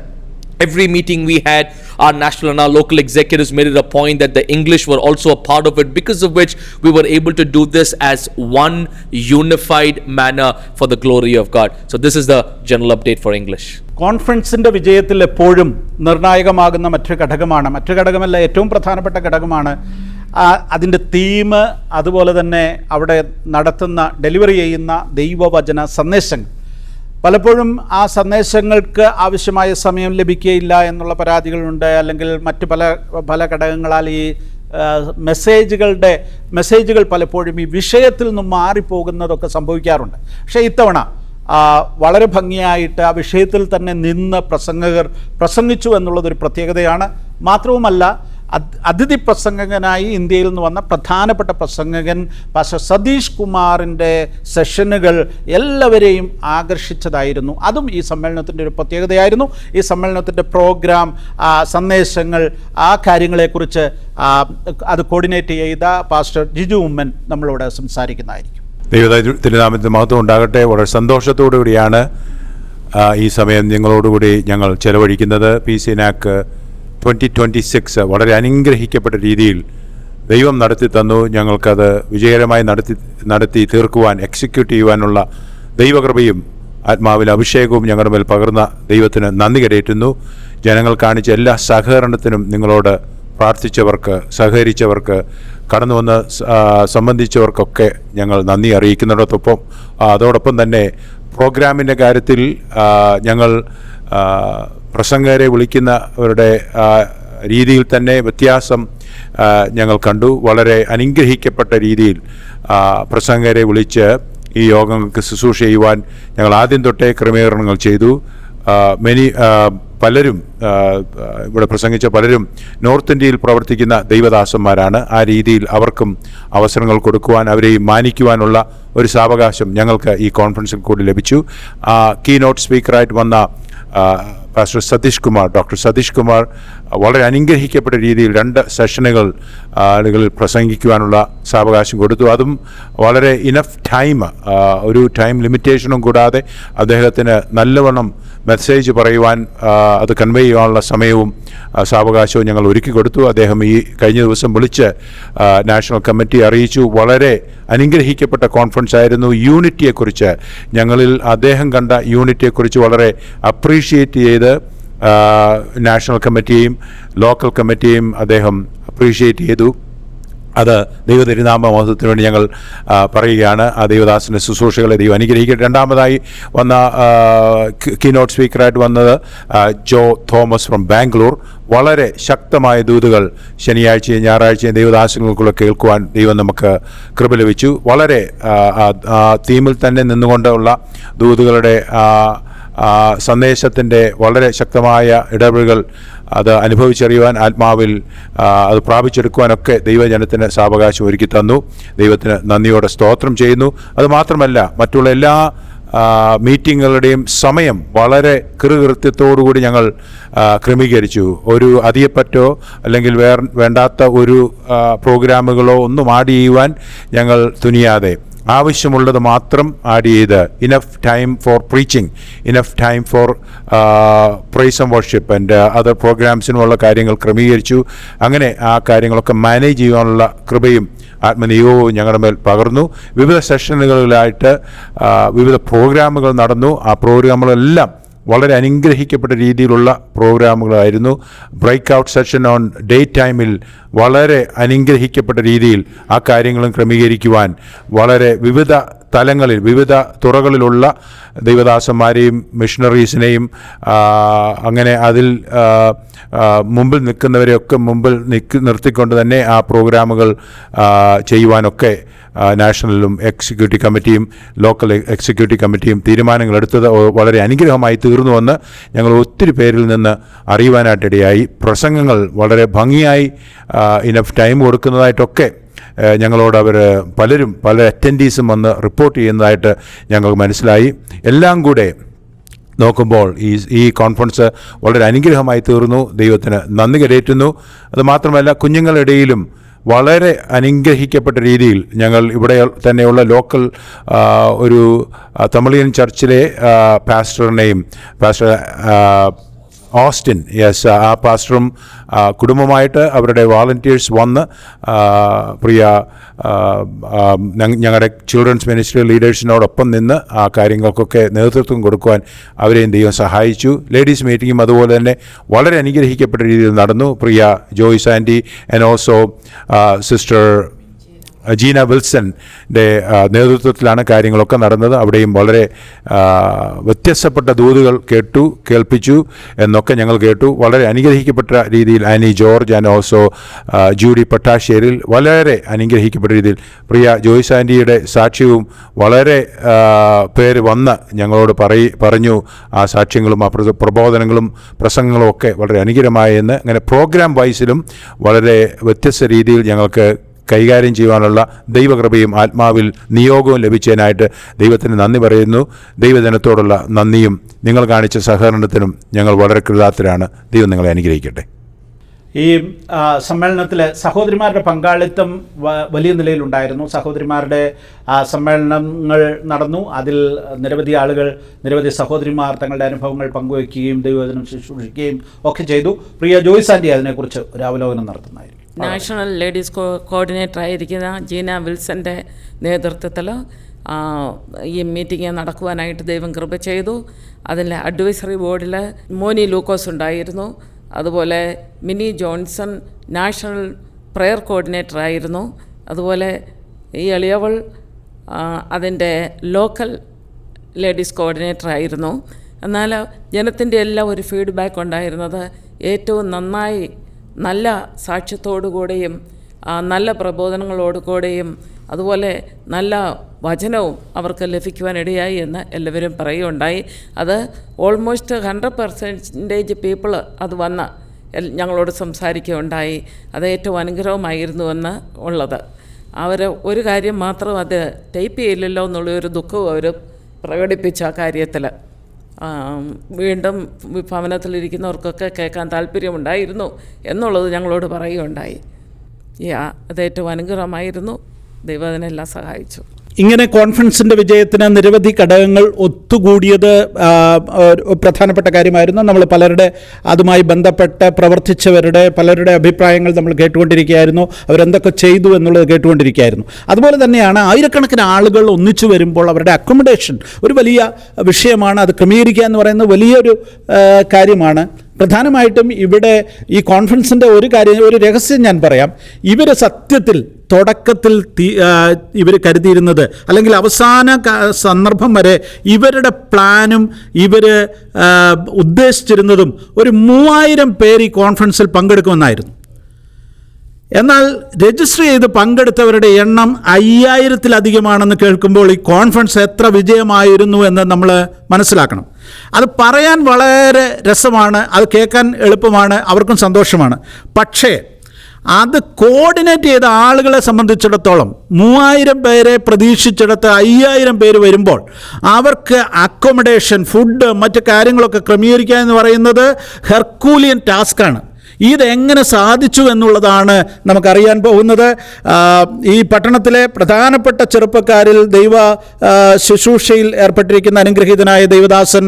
Every meeting we had, our national and our local executives made it a point that the English were also a part of it, because of which we were able to do this as one unified manner for the glory of God. So this is the general update for English. കോൺഫറൻസിൻ്റെ വിജയത്തിൽ എപ്പോഴും നിർണായകമാകുന്ന മറ്റൊരു ഘടകമല്ല, ഏറ്റവും പ്രധാനപ്പെട്ട ഘടകമാണ് അതിൻ്റെ theme, അതുപോലെ തന്നെ അവിടെ നടത്തുന്ന ഡെലിവറി ചെയ്യുന്ന ദൈവവചന സന്ദേശങ്ങൾ. പലപ്പോഴും ആ സന്ദേശങ്ങൾക്ക് ആവശ്യമായ സമയം ലഭിക്കുകയില്ല എന്നുള്ള പരാതികളുണ്ട്, അല്ലെങ്കിൽ മറ്റ് പല ഘടകങ്ങളാൽ ഈ മെസ്സേജുകൾ പലപ്പോഴും ഈ വിഷയത്തിൽ നിന്നും മാറിപ്പോകുന്നതൊക്കെ സംഭവിക്കാറുണ്ട്. പക്ഷേ ഇത്തവണ വളരെ ഭംഗിയായിട്ട് ആ വിഷയത്തിൽ തന്നെ നിന്ന് പ്രസംഗകർ പ്രസംഗിച്ചു എന്നുള്ളതൊരു പ്രത്യേകതയാണ്. മാത്രവുമല്ല, അതിഥി പ്രസംഗകനായി ഇന്ത്യയിൽ നിന്ന് വന്ന പ്രധാനപ്പെട്ട പ്രസംഗകൻ പാസ്റ്റർ സതീഷ് കുമാറിൻ്റെ സെഷനുകൾ എല്ലാവരെയും ആകർഷിച്ചതായിരുന്നു. അതും ഈ സമ്മേളനത്തിൻ്റെ ഒരു പ്രത്യേകതയായിരുന്നു. ഈ സമ്മേളനത്തിൻ്റെ പ്രോഗ്രാം, സന്ദേശങ്ങൾ, ആ കാര്യങ്ങളെക്കുറിച്ച് അത് കോർഡിനേറ്റ് ചെയ്ത പാസ്റ്റർ ജിജു ഉമ്മൻ നമ്മളോട് സംസാരിക്കുന്നതായിരിക്കും. തിരുനാമത്തിന് മഹത്വം ഉണ്ടാകട്ടെ. വളരെ സന്തോഷത്തോടു കൂടിയാണ് ഈ സമയം നിങ്ങളോടുകൂടി ഞങ്ങൾ ചെലവഴിക്കുന്നത്. PCNAC 2026 വളരെ അനുഗ്രഹിക്കപ്പെട്ട രീതിയിൽ ദൈവം നടത്തി തന്നു. ഞങ്ങൾക്കത് വിജയകരമായി നടത്തി തീർക്കുവാൻ, എക്സിക്യൂട്ട് ചെയ്യുവാനുള്ള ദൈവകൃപയും ആത്മാവിലെ അഭിഷേകവും ഞങ്ങളുടെ മേൽ പകർന്ന ദൈവത്തിന് നന്ദി കരയേറ്റുന്നു. ജനങ്ങൾ കാണിച്ച എല്ലാ സഹകരണത്തിനും നിങ്ങളോട് പ്രാർത്ഥിച്ചവർക്ക്, സഹകരിച്ചവർക്ക്, കടന്നു വന്ന് സംബന്ധിച്ചവർക്കൊക്കെ ഞങ്ങൾ നന്ദി അറിയിക്കുന്നതോടൊപ്പം അതോടൊപ്പം തന്നെ പ്രോഗ്രാമിൻ്റെ കാര്യത്തിൽ ഞങ്ങൾ പ്രസംഗകരെ വിളിക്കുന്നവരുടെ രീതിയിൽ തന്നെ വ്യത്യാസം ഞങ്ങൾ കണ്ടു. വളരെ അനുഗ്രഹിക്കപ്പെട്ട രീതിയിൽ പ്രസംഗകരെ വിളിച്ച് ഈ യോഗങ്ങൾക്ക് ശുശ്രൂഷ ചെയ്യുവാൻ ഞങ്ങൾ ആദ്യം തൊട്ടേ ക്രമീകരണങ്ങൾ ചെയ്തു. പലരും ഇവിടെ പ്രസംഗിച്ച പലരും നോർത്ത് ഇന്ത്യയിൽ പ്രവർത്തിക്കുന്ന ദൈവദാസന്മാരാണ്. ആ രീതിയിൽ അവർക്കും അവസരങ്ങൾ കൊടുക്കുവാൻ, അവരെയും മാനിക്കുവാനുള്ള ഒരു സാവകാശം ഞങ്ങൾക്ക് ഈ കോൺഫറൻസിൽ കൂടി ലഭിച്ചു. കീനോട്ട് സ്പീക്കറായിട്ട് വന്ന പാസ്റ്റർ ഡോക്ടർ സതീഷ് കുമാർ വളരെ അനുഗ്രഹിക്കപ്പെട്ട രീതിയിൽ 2 സെഷനുകൾ ആളുകളിൽ പ്രസംഗിക്കുവാനുള്ള സാവകാശം കൊടുത്തു. അതും വളരെ ഇനഫ് ടൈം, ഒരു ടൈം ലിമിറ്റേഷനും കൂടാതെ അദ്ദേഹത്തിന് നല്ലവണ്ണം മെസ്സേജ് പറയുവാൻ, അത് കൺവേ ചെയ്യാനുള്ള സമയവും സാവകാശവും ഞങ്ങൾ ഒരുക്കി കൊടുത്തു. അദ്ദേഹം ഈ കഴിഞ്ഞ ദിവസം വിളിച്ച് നാഷണൽ കമ്മിറ്റി അറിയിച്ചു. വളരെ അനുഗ്രഹിക്കപ്പെട്ട കോൺഫറൻസ് ആയിരുന്നു. യൂണിറ്റിയെക്കുറിച്ച്, ഞങ്ങളിൽ അദ്ദേഹം കണ്ട യൂണിറ്റിയെക്കുറിച്ച് വളരെ അപ്രീഷിയേറ്റ് ചെയ്ത് നാഷണൽ കമ്മിറ്റിയെയും ലോക്കൽ കമ്മിറ്റിയെയും അദ്ദേഹം അപ്രീഷിയേറ്റ് ചെയ്തു. അത് ദൈവതിരുനാമ മഹത്വത്തിന് വേണ്ടി ഞങ്ങൾ പറയുകയാണ്. ആ ദൈവദാസൻ്റെ ശുശ്രൂഷകളെ ദൈവം അനുഗ്രഹിക്കട്ടെ. രണ്ടാമതായി വന്ന കീനോട്ട് സ്പീക്കറായിട്ട് വന്നത് ജോ തോമസ് ഫ്രം ബാംഗ്ലൂർ. വളരെ ശക്തമായ ദൂതുകൾ ശനിയാഴ്ചയും ഞായറാഴ്ചയും ദൈവദാസങ്ങൾക്കുള്ള കേൾക്കുവാൻ ദൈവം നമുക്ക് കൃപ ലഭിച്ചു. വളരെ തീമിൽ തന്നെ നിന്നുകൊണ്ടുള്ള ദൂതുകളുടെ സന്ദേശത്തിൻ്റെ വളരെ ശക്തമായ ഇടപെടലുകൾ അത് അനുഭവിച്ചറിയുവാൻ, ആത്മാവിൽ അത് പ്രാപിച്ചെടുക്കുവാനൊക്കെ ദൈവജനത്തിന് സാവകാശം ഒരുക്കി തന്നു. ദൈവത്തിന് നന്ദിയോടെ സ്തോത്രം ചെയ്യുന്നു. അതുമാത്രമല്ല, മറ്റുള്ള എല്ലാ മീറ്റിങ്ങുകളുടെയും സമയം വളരെ കൃത്യത്തോടുകൂടി ഞങ്ങൾ ക്രമീകരിച്ചു. ഒരു അതിയപ്പറ്റോ അല്ലെങ്കിൽ വേണ്ടാത്ത ഒരു പ്രോഗ്രാമുകളോ ഒന്നും ആഡ് ചെയ്യുവാൻ ഞങ്ങൾ തുനിയാതെ ആവശ്യമുള്ളത് മാത്രം ആഡ് ചെയ്ത് enough time for preaching, enough time for praise and worship and other പ്രോഗ്രാംസിനുമുള്ള കാര്യങ്ങൾ ക്രമീകരിച്ചു. അങ്ങനെ ആ കാര്യങ്ങളൊക്കെ മാനേജ് ചെയ്യാനുള്ള കൃപയും ആത്മനിയോഗവും ഞങ്ങളുടെ മേൽ പകർന്നു. വിവിധ സെഷനുകളിലായിട്ട് വിവിധ പ്രോഗ്രാമുകൾ നടന്നു. ആ പ്രോഗ്രാമുകളെല്ലാം വളരെ അനുഗ്രഹിക്കപ്പെട്ട രീതിയിലുള്ള പ്രോഗ്രാമുകളായിരുന്നു. Break out session on day ടൈമിൽ വളരെ അനുഗ്രഹിക്കപ്പെട്ട രീതിയിൽ ആ കാര്യങ്ങളും ക്രമീകരിക്കുവാൻ വളരെ വിവിധ തലങ്ങളിൽ വിവിധ തുറകളിലുള്ള ദൈവദാസന്മാരെയും മിഷണറീസിനെയും അങ്ങനെ അതിൽ മുമ്പിൽ നിൽക്കുന്നവരെയൊക്കെ മുമ്പിൽ നിർത്തിക്കൊണ്ട് തന്നെ ആ പ്രോഗ്രാമുകൾ ചെയ്യുവാനൊക്കെ നാഷണലും എക്സിക്യൂട്ടീവ് കമ്മിറ്റിയും ലോക്കൽ എക്സിക്യൂട്ടീവ് കമ്മിറ്റിയും തീരുമാനങ്ങളെടുത്തത് വളരെ അനുഗ്രഹമായി തീർന്നുവെന്ന് ഞങ്ങൾ ഒത്തിരി പേരിൽ നിന്ന് അറിയുവാനായിട്ടിടയായി. പ്രസംഗങ്ങൾ വളരെ ഭംഗിയായി ഇനഫ് ടൈം കൊടുക്കുന്നതായിട്ടൊക്കെ ഞങ്ങളോട് പലരും പല അറ്റൻഡീസും വന്ന് റിപ്പോർട്ട് ചെയ്യുന്നതായിട്ട് ഞങ്ങൾക്ക് മനസ്സിലായി. എല്ലാം കൂടെ നോക്കുമ്പോൾ ഈ കോൺഫറൻസ് വളരെ അനുഗ്രഹമായി തീർന്നു. ദൈവത്തിന് നന്ദി കരേറ്റുന്നു. അതുമാത്രമല്ല, കുഞ്ഞുങ്ങളുടെ ഇടയിലും വളരെ അനുഗ്രഹിക്കപ്പെട്ട രീതിയിൽ ഞങ്ങൾ ഇവിടെ തന്നെയുള്ള ലോക്കൽ ഒരു തമിഴിയൻ ചർച്ചിലെ പാസ്റ്റർ ഓസ്റ്റിൻ, ആ പാസ്റ്ററും കുടുംബമായിട്ട് അവരുടെ വാളണ്ടിയേഴ്സ് വന്ന് പ്രിയ ഞങ്ങളുടെ ചിൽഡ്രൻസ് മിനിസ്ട്രി ലീഡേഴ്സിനോടൊപ്പം നിന്ന് ആ കാര്യങ്ങൾക്കൊക്കെ നേതൃത്വം കൊടുക്കുവാൻ അവരെയും ദൈവം സഹായിച്ചു. ലേഡീസ് മീറ്റിങ്ങും അതുപോലെ തന്നെ വളരെ അനുഗ്രഹിക്കപ്പെട്ട രീതിയിൽ നടന്നു. പ്രിയ Joyce aunty and also sister Jeena വിൽസൻ്റെ നേതൃത്വത്തിലാണ് കാര്യങ്ങളൊക്കെ നടന്നത്. അവിടെയും വളരെ വ്യത്യസ്തപ്പെട്ട ദൂതുകൾ കേൾപ്പിച്ചു എന്നൊക്കെ ഞങ്ങൾ കേട്ടു. വളരെ അനുഗ്രഹിക്കപ്പെട്ട രീതിയിൽ ആനി ജോർജ് ആൻഡ് ഓൾസോ ജൂഡി പട്ടാശ്ശേരിൽ വളരെ അനുഗ്രഹിക്കപ്പെട്ട രീതിയിൽ പ്രിയ ജോയ്സ് ആൻറ്റിയുടെ സാക്ഷ്യവും വളരെ പേര് വന്ന് ഞങ്ങളോട് പറഞ്ഞു. ആ സാക്ഷ്യങ്ങളും ആ പ്രബോധനങ്ങളും പ്രസംഗങ്ങളും ഒക്കെ വളരെ അനുഗ്രഹമായെന്ന്. അങ്ങനെ പ്രോഗ്രാം വൈസിലും വളരെ വ്യത്യസ്ത രീതിയിൽ ഞങ്ങൾക്ക് കൈകാര്യം ചെയ്യുവാനുള്ള ദൈവകൃപയും ആത്മാവിൽ നിയോഗവും ലഭിച്ചതിനായിട്ട് ദൈവത്തിന് നന്ദി പറയുന്നു. ദൈവജനത്തോടുള്ള നന്ദിയും നിങ്ങൾ കാണിച്ച സഹകരണത്തിനും ഞങ്ങൾ വളരെ കൃതാർത്ഥരാണ്. ദൈവം നിങ്ങളെ അനുഗ്രഹിക്കട്ടെ. ഈ സമ്മേളനത്തിൽ സഹോദരിമാരുടെ പങ്കാളിത്തം വലിയ നിലയിലുണ്ടായിരുന്നു. സഹോദരിമാരുടെ സമ്മേളനങ്ങൾ നടന്നു. അതിൽ നിരവധി സഹോദരിമാർ തങ്ങളുടെ അനുഭവങ്ങൾ പങ്കുവയ്ക്കുകയും ദൈവവചനം ശുശ്രൂഷിക്കുകയും ഒക്കെ ചെയ്തു. പ്രിയ ജോയ്സ് ആൻറ്റി അതിനെക്കുറിച്ച് ഒരു അവലോകനം നടത്തുന്നതായിരിക്കും. നാഷണൽ ലേഡീസ് കോർഡിനേറ്റർ ആയിരിക്കുന്ന ജീന വിൽസൻ്റെ നേതൃത്വത്തിൽ ഈ മീറ്റിംഗ് നടക്കുവാനായിട്ട് ദൈവം കൃപ ചെയ്തു. അതിൽ അഡ്വൈസറി ബോർഡിൽ മോനി ലൂക്കോസ് ഉണ്ടായിരുന്നു. അതുപോലെ mini Johnson national prayer coordinator ആയിരുന്നു. അതുപോലെ ഈ എളിയവൾ അതിൻ്റെ ലോക്കൽ ലേഡീസ് കോർഡിനേറ്റർ ആയിരുന്നു. എന്നാൽ ജനത്തിൻ്റെ എല്ലാം ഒരു ഫീഡ്ബാക്ക് ഉണ്ടായിരുന്നത് ഏറ്റവും നന്നായി നല്ല സാക്ഷ്യത്തോടുകൂടെയും നല്ല പ്രബോധനങ്ങളോടുകൂടെയും അതുപോലെ നല്ല വചനവും അവർക്ക് ലഭിക്കുവാനിടയായി എന്ന് എല്ലാവരും പറയുകയുണ്ടായി. അത് ഓൾമോസ്റ്റ് 100% പീപ്പിൾ അത് വന്ന് ഞങ്ങളോട് സംസാരിക്കുകയുണ്ടായി. അത് ഏറ്റവും അനുഗ്രഹമായിരുന്നുവെന്ന് ഉള്ളത്. അവർ ഒരു കാര്യം മാത്രം അത് ടൈപ്പ് ചെയ്യില്ലല്ലോ എന്നുള്ളൊരു ദുഃഖവും അവർ പ്രകടിപ്പിച്ച ആ കാര്യത്തിൽ. വീണ്ടും ഭവനത്തിലിരിക്കുന്നവർക്കൊക്കെ കേൾക്കാൻ താല്പര്യമുണ്ടായിരുന്നു എന്നുള്ളത് ഞങ്ങളോട് പറയുകയുണ്ടായി. അത് ഏറ്റവും അനുഗ്രഹമായിരുന്നു. ദൈവം അതിനെല്ലാം സഹായിച്ചു. ഇങ്ങനെ കോൺഫറൻസിൻ്റെ വിജയത്തിന് നിരവധി ഘടകങ്ങൾ ഒത്തുകൂടിയത് പ്രധാനപ്പെട്ട കാര്യമായിരുന്നു. നമ്മൾ അതുമായി ബന്ധപ്പെട്ട് പ്രവർത്തിച്ചവരുടെ പലരുടെ അഭിപ്രായങ്ങൾ നമ്മൾ കേട്ടുകൊണ്ടിരിക്കുകയായിരുന്നു. അവരെന്തൊക്കെ ചെയ്തു എന്നുള്ളത് കേട്ടുകൊണ്ടിരിക്കുകയായിരുന്നു. അതുപോലെ തന്നെയാണ് ആയിരക്കണക്കിന് ആളുകൾ ഒന്നിച്ചു വരുമ്പോൾ അവരുടെ അക്കോമഡേഷൻ ഒരു വലിയ വിഷയമാണ്. അത് ക്രമീകരിക്കുക എന്ന് പറയുന്നത് വലിയൊരു കാര്യമാണ്. പ്രധാനമായിട്ടും ഇവിടെ ഈ കോൺഫറൻസിൻ്റെ ഒരു രഹസ്യം ഞാൻ പറയാം. ഇവർ സത്യത്തിൽ തുടക്കത്തിൽ ഇവർ കരുതിയിരുന്നത്, അല്ലെങ്കിൽ അവസാന സന്ദർഭം വരെ ഇവരുടെ പ്ലാനും ഇവർ ഉദ്ദേശിച്ചിരുന്നതും ഒരു 3000 പേര് ഈ കോൺഫറൻസിൽ പങ്കെടുക്കുമെന്നായിരുന്നു. എന്നാൽ രജിസ്റ്റർ ചെയ്ത് പങ്കെടുത്തവരുടെ എണ്ണം 5000-ലധികമാണെന്ന് കേൾക്കുമ്പോൾ ഈ കോൺഫറൻസ് എത്ര വിജയമായിരുന്നു എന്ന് നമ്മൾ മനസ്സിലാക്കണം. അത് പറയാൻ വളരെ രസമാണ്, അത് കേൾക്കാൻ എളുപ്പമാണ്, അവർക്കും സന്തോഷമാണ്. പക്ഷേ അത് കോർഡിനേറ്റ് ചെയ്ത ആളുകളെ സംബന്ധിച്ചിടത്തോളം 3000 പേരെ പ്രതീക്ഷിച്ചിടത്ത് 5000 പേര് വരുമ്പോൾ അവർക്ക് അക്കോമഡേഷൻ, ഫുഡ്, മറ്റു കാര്യങ്ങളൊക്കെ ക്രമീകരിക്കുക എന്ന് പറയുന്നത് ഹെർക്കൂലിയൻ ടാസ്ക്കാണ്. ഇതെങ്ങനെ സാധിച്ചു എന്നുള്ളതാണ് നമുക്കറിയാൻ പോകുന്നത്. ഈ പട്ടണത്തിലെ പ്രധാനപ്പെട്ട ചെറുപ്പക്കാരിൽ ദൈവ ശുശ്രൂഷയിൽ ഏർപ്പെട്ടിരിക്കുന്ന അനുഗ്രഹീതനായ ദൈവദാസൻ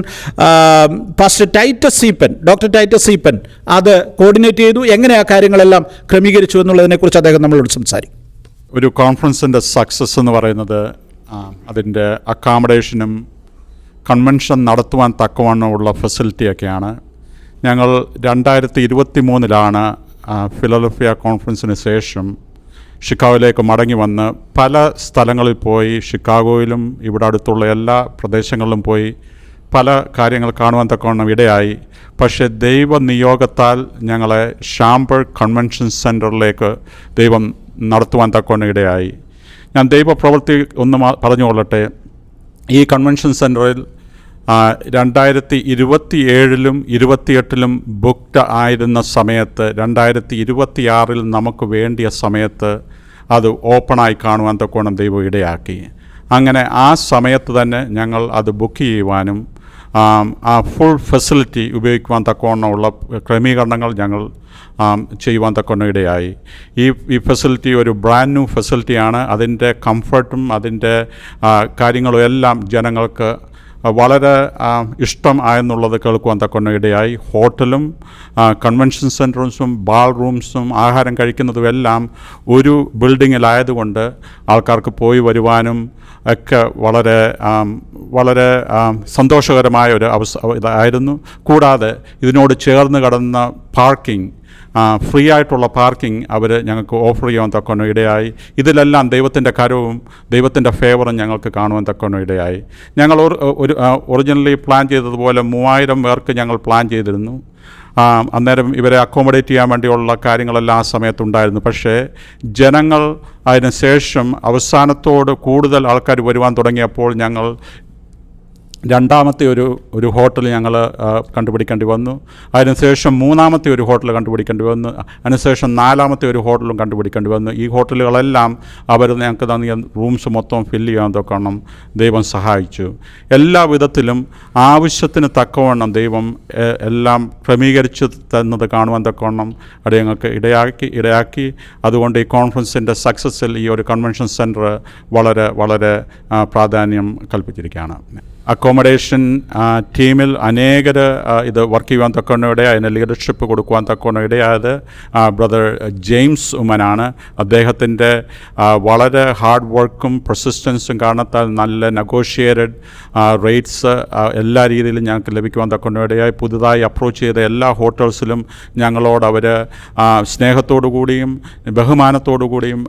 പാസ്റ്റർ ഡോക്ടർ ടൈറ്റസ് സീപ്പൻ അത് കോർഡിനേറ്റ് ചെയ്തു. എങ്ങനെ ആ കാര്യങ്ങളെല്ലാം ക്രമീകരിച്ചു എന്നുള്ളതിനെക്കുറിച്ച് അദ്ദേഹം നമ്മളോട് സംസാരിക്കും. ഒരു കോൺഫറൻസിൻ്റെ സക്സസ് എന്ന് പറയുന്നത് അതിൻ്റെ അക്കോമഡേഷനും കൺവെൻഷൻ നടത്തുവാൻ തക്കവണ്ണമുള്ള ഫെസിലിറ്റിയൊക്കെയാണ്. ഞങ്ങൾ 2023 ഫിലഡൽഫിയ കോൺഫറൻസിന് ശേഷം ഷിക്കാഗോയിലേക്ക് മടങ്ങി വന്ന് പല സ്ഥലങ്ങളിൽ പോയി, ഷിക്കാഗോയിലും ഇവിടെ അടുത്തുള്ള എല്ലാ പ്രദേശങ്ങളിലും പോയി പല കാര്യങ്ങൾ കാണുവാൻ തക്കവണ്ണം ഇടയായി. പക്ഷേ ദൈവനിയോഗത്താൽ ഞങ്ങളെ ഷാംബർഗ് കൺവെൻഷൻ സെൻറ്ററിലേക്ക് ദൈവം നടത്തുവാൻ തക്കവണ്ണം ഇടയായി. ഞാൻ ദൈവപ്രവൃത്തി ഒന്ന് പറഞ്ഞുകൊള്ളട്ടെ. ഈ കൺവെൻഷൻ സെൻറ്ററിൽ 2027-ലും 28-ലും ബുക്ക്ഡ് ആയിരുന്ന സമയത്ത് 2026-ൽ നമുക്ക് വേണ്ടിയ സമയത്ത് അത് ഓപ്പണായി കാണുവാൻ തക്കോണം ദൈവം ഇടയാക്കി. അങ്ങനെ ആ സമയത്ത് തന്നെ ഞങ്ങൾ അത് ബുക്ക് ചെയ്യുവാനും ആ ഫുൾ ഫെസിലിറ്റി ഉപയോഗിക്കുവാൻ തക്കവണ്ണമുള്ള ക്രമീകരണങ്ങൾ ഞങ്ങൾ ചെയ്യുവാൻ തക്കവണ്ണം ഇടയായി. ഈ ഫെസിലിറ്റി ഒരു ബ്രാൻഡ് ന്യൂ ഫെസിലിറ്റിയാണ്. അതിൻ്റെ കംഫർട്ടും അതിൻ്റെ കാര്യങ്ങളും എല്ലാം ജനങ്ങൾക്ക് വളരെ ഇഷ്ടം ആയെന്നുള്ളത് കേൾക്കുവാൻ തക്കവണ്ണം ഇടയായി. ഹോട്ടലും കൺവെൻഷൻ സെൻറ്ററും ബാൾ റൂംസും ആഹാരം കഴിക്കുന്നതും എല്ലാം ഒരു ബിൽഡിങ്ങിലായതുകൊണ്ട് ആൾക്കാർക്ക് പോയി വരുവാനും ഒക്കെ വളരെ സന്തോഷകരമായ ഒരു ഇതായിരുന്നു. കൂടാതെ ഇതിനോട് ചേർന്ന് കിടന്ന പാർക്കിംഗ്, ഫ്രീ ആയിട്ടുള്ള പാർക്കിംഗ് അവർ ഞങ്ങൾക്ക് ഓഫർ ചെയ്യാൻ തക്കവണ്ണം ഇടയായി. ഇതിലെല്ലാം ദൈവത്തിൻ്റെ കരവും ദൈവത്തിൻ്റെ ഫേവറും ഞങ്ങൾക്ക് കാണുവാൻ തക്കവണ്ണം ഇടയായി. ഞങ്ങൾ ഒറിജിനലി പ്ലാൻ ചെയ്തതുപോലെ 3000 പേർക്ക് ഞങ്ങൾ പ്ലാൻ ചെയ്തിരുന്നു. അന്നേരം ഇവരെ അക്കോമഡേറ്റ് ചെയ്യാൻ വേണ്ടിയുള്ള കാര്യങ്ങളെല്ലാം ആ സമയത്തുണ്ടായിരുന്നു. പക്ഷേ ജനങ്ങൾ അതിന് ശേഷം അവസാനത്തോട് കൂടുതൽ ആൾക്കാർ വരുവാൻ തുടങ്ങിയപ്പോൾ ഞങ്ങൾ രണ്ടാമത്തെ ഒരു ഹോട്ടൽ ഞങ്ങൾ കണ്ടുപിടിക്കേണ്ടി വന്നു. അതിനുശേഷം മൂന്നാമത്തെ ഒരു ഹോട്ടൽ കണ്ടുപിടിക്കേണ്ടി വന്നു. അതിനുശേഷം നാലാമത്തെ ഒരു ഹോട്ടലും കണ്ടുപിടിക്കേണ്ടി വന്നു. ഈ ഹോട്ടലുകളെല്ലാം അവർ ഞങ്ങൾക്ക് തന്നിയ റൂംസ് മൊത്തം ഫില്ല് ചെയ്യാൻ തക്കവണ്ണം ദൈവം സഹായിച്ചു. എല്ലാ വിധത്തിലും ആവശ്യത്തിന് തക്കവണ്ണം ദൈവം എല്ലാം ക്രമീകരിച്ച് തന്നത് കാണുവാൻ തക്കവണ്ണം അത് ഞങ്ങൾക്ക് ഇടയാക്കി. അതുകൊണ്ട് ഈ കോൺഫറൻസിൻ്റെ സക്സസ്സിൽ ഈ ഒരു കൺവെൻഷൻ സെൻറ്റർ വളരെ പ്രാധാന്യം കൽപ്പിച്ചിരിക്കുകയാണ്. അക്കോമഡേഷൻ ടീമിൽ അനേകർ ഇത് വർക്ക് ചെയ്യുവാൻ തക്കവണ്ണം ഇടയായി. അതിന് ലീഡർഷിപ്പ് കൊടുക്കുവാൻ തക്കവണ്ണം ഇടയായത് ബ്രദർ ജെയിംസ് ഉമ്മനാണ്. അദ്ദേഹത്തിൻ്റെ വളരെ ഹാർഡ് വർക്കും പെർസിസ്റ്റൻസും കാരണത്താൽ നല്ല നെഗോഷിയേറ്റഡ് റേറ്റ്സ് എല്ലാ രീതിയിലും ഞങ്ങൾക്ക് ലഭിക്കുവാൻ തക്കവണ്ണം ഇടയായി. പുതുതായി അപ്രോച്ച് ചെയ്ത എല്ലാ ഹോട്ടൽസിലും ഞങ്ങളോട് അവർ സ്നേഹത്തോടു കൂടിയും ബഹുമാനത്തോടു കൂടിയും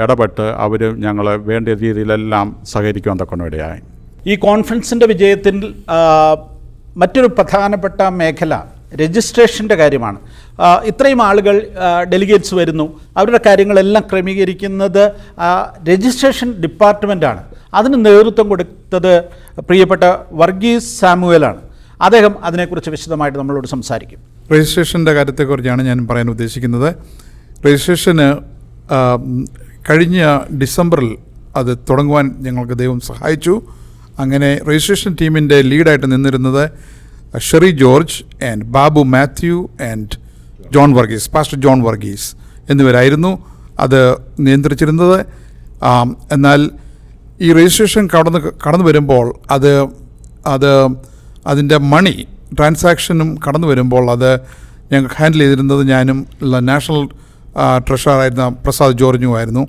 ഇടപെട്ട് അവർ ഞങ്ങളെ വേണ്ട രീതിയിലെല്ലാം സഹകരിക്കുവാൻ തക്കവണ്ണം ഇടയായി. ഈ കോൺഫറൻസിൻ്റെ വിജയത്തിൽ മറ്റൊരു പ്രധാനപ്പെട്ട മേഖല രജിസ്ട്രേഷൻ്റെ കാര്യമാണ്. ഇത്രയും ആളുകൾ ഡെലിഗേറ്റ്സ് വരുന്നു, അവരുടെ കാര്യങ്ങളെല്ലാം ക്രമീകരിക്കുന്നത് രജിസ്ട്രേഷൻ ഡിപ്പാർട്ട്മെൻറ്റാണ്. അതിന് നേതൃത്വം കൊടുത്തത് പ്രിയപ്പെട്ട വർഗീസ് സാമുവലാണ്. അദ്ദേഹം അതിനെക്കുറിച്ച് വിശദമായിട്ട് നമ്മളോട് സംസാരിക്കും. രജിസ്ട്രേഷൻ്റെ കാര്യത്തെക്കുറിച്ചാണ് ഞാൻ പറയാൻ ഉദ്ദേശിക്കുന്നത്. രജിസ്ട്രേഷന് കഴിഞ്ഞ ഡിസംബറിൽ അത് തുടങ്ങുവാൻ ഞങ്ങൾക്ക് ദൈവം സഹായിച്ചു. അങ്ങനെ രജിസ്ട്രേഷൻ ടീമിൻ്റെ ലീഡായിട്ട് നിന്നിരുന്നത് Sherry George and Babu Mathew and John Varghese, pastor John Varghese എന്നിവരായിരുന്നു അത് നിയന്ത്രിച്ചിരുന്നത്. എന്നാൽ ഈ രജിസ്ട്രേഷൻ കടന്നു വരുമ്പോൾ അതിൻ്റെ മണി ട്രാൻസാക്ഷനും കടന്നു വരുമ്പോൾ അത് ഞങ്ങൾക്ക് ഹാൻഡിൽ ചെയ്തിരുന്നത് ഞാനും നാഷണൽ ട്രഷററായിരുന്ന പ്രസാദ് ജോർജുമായിരുന്നു.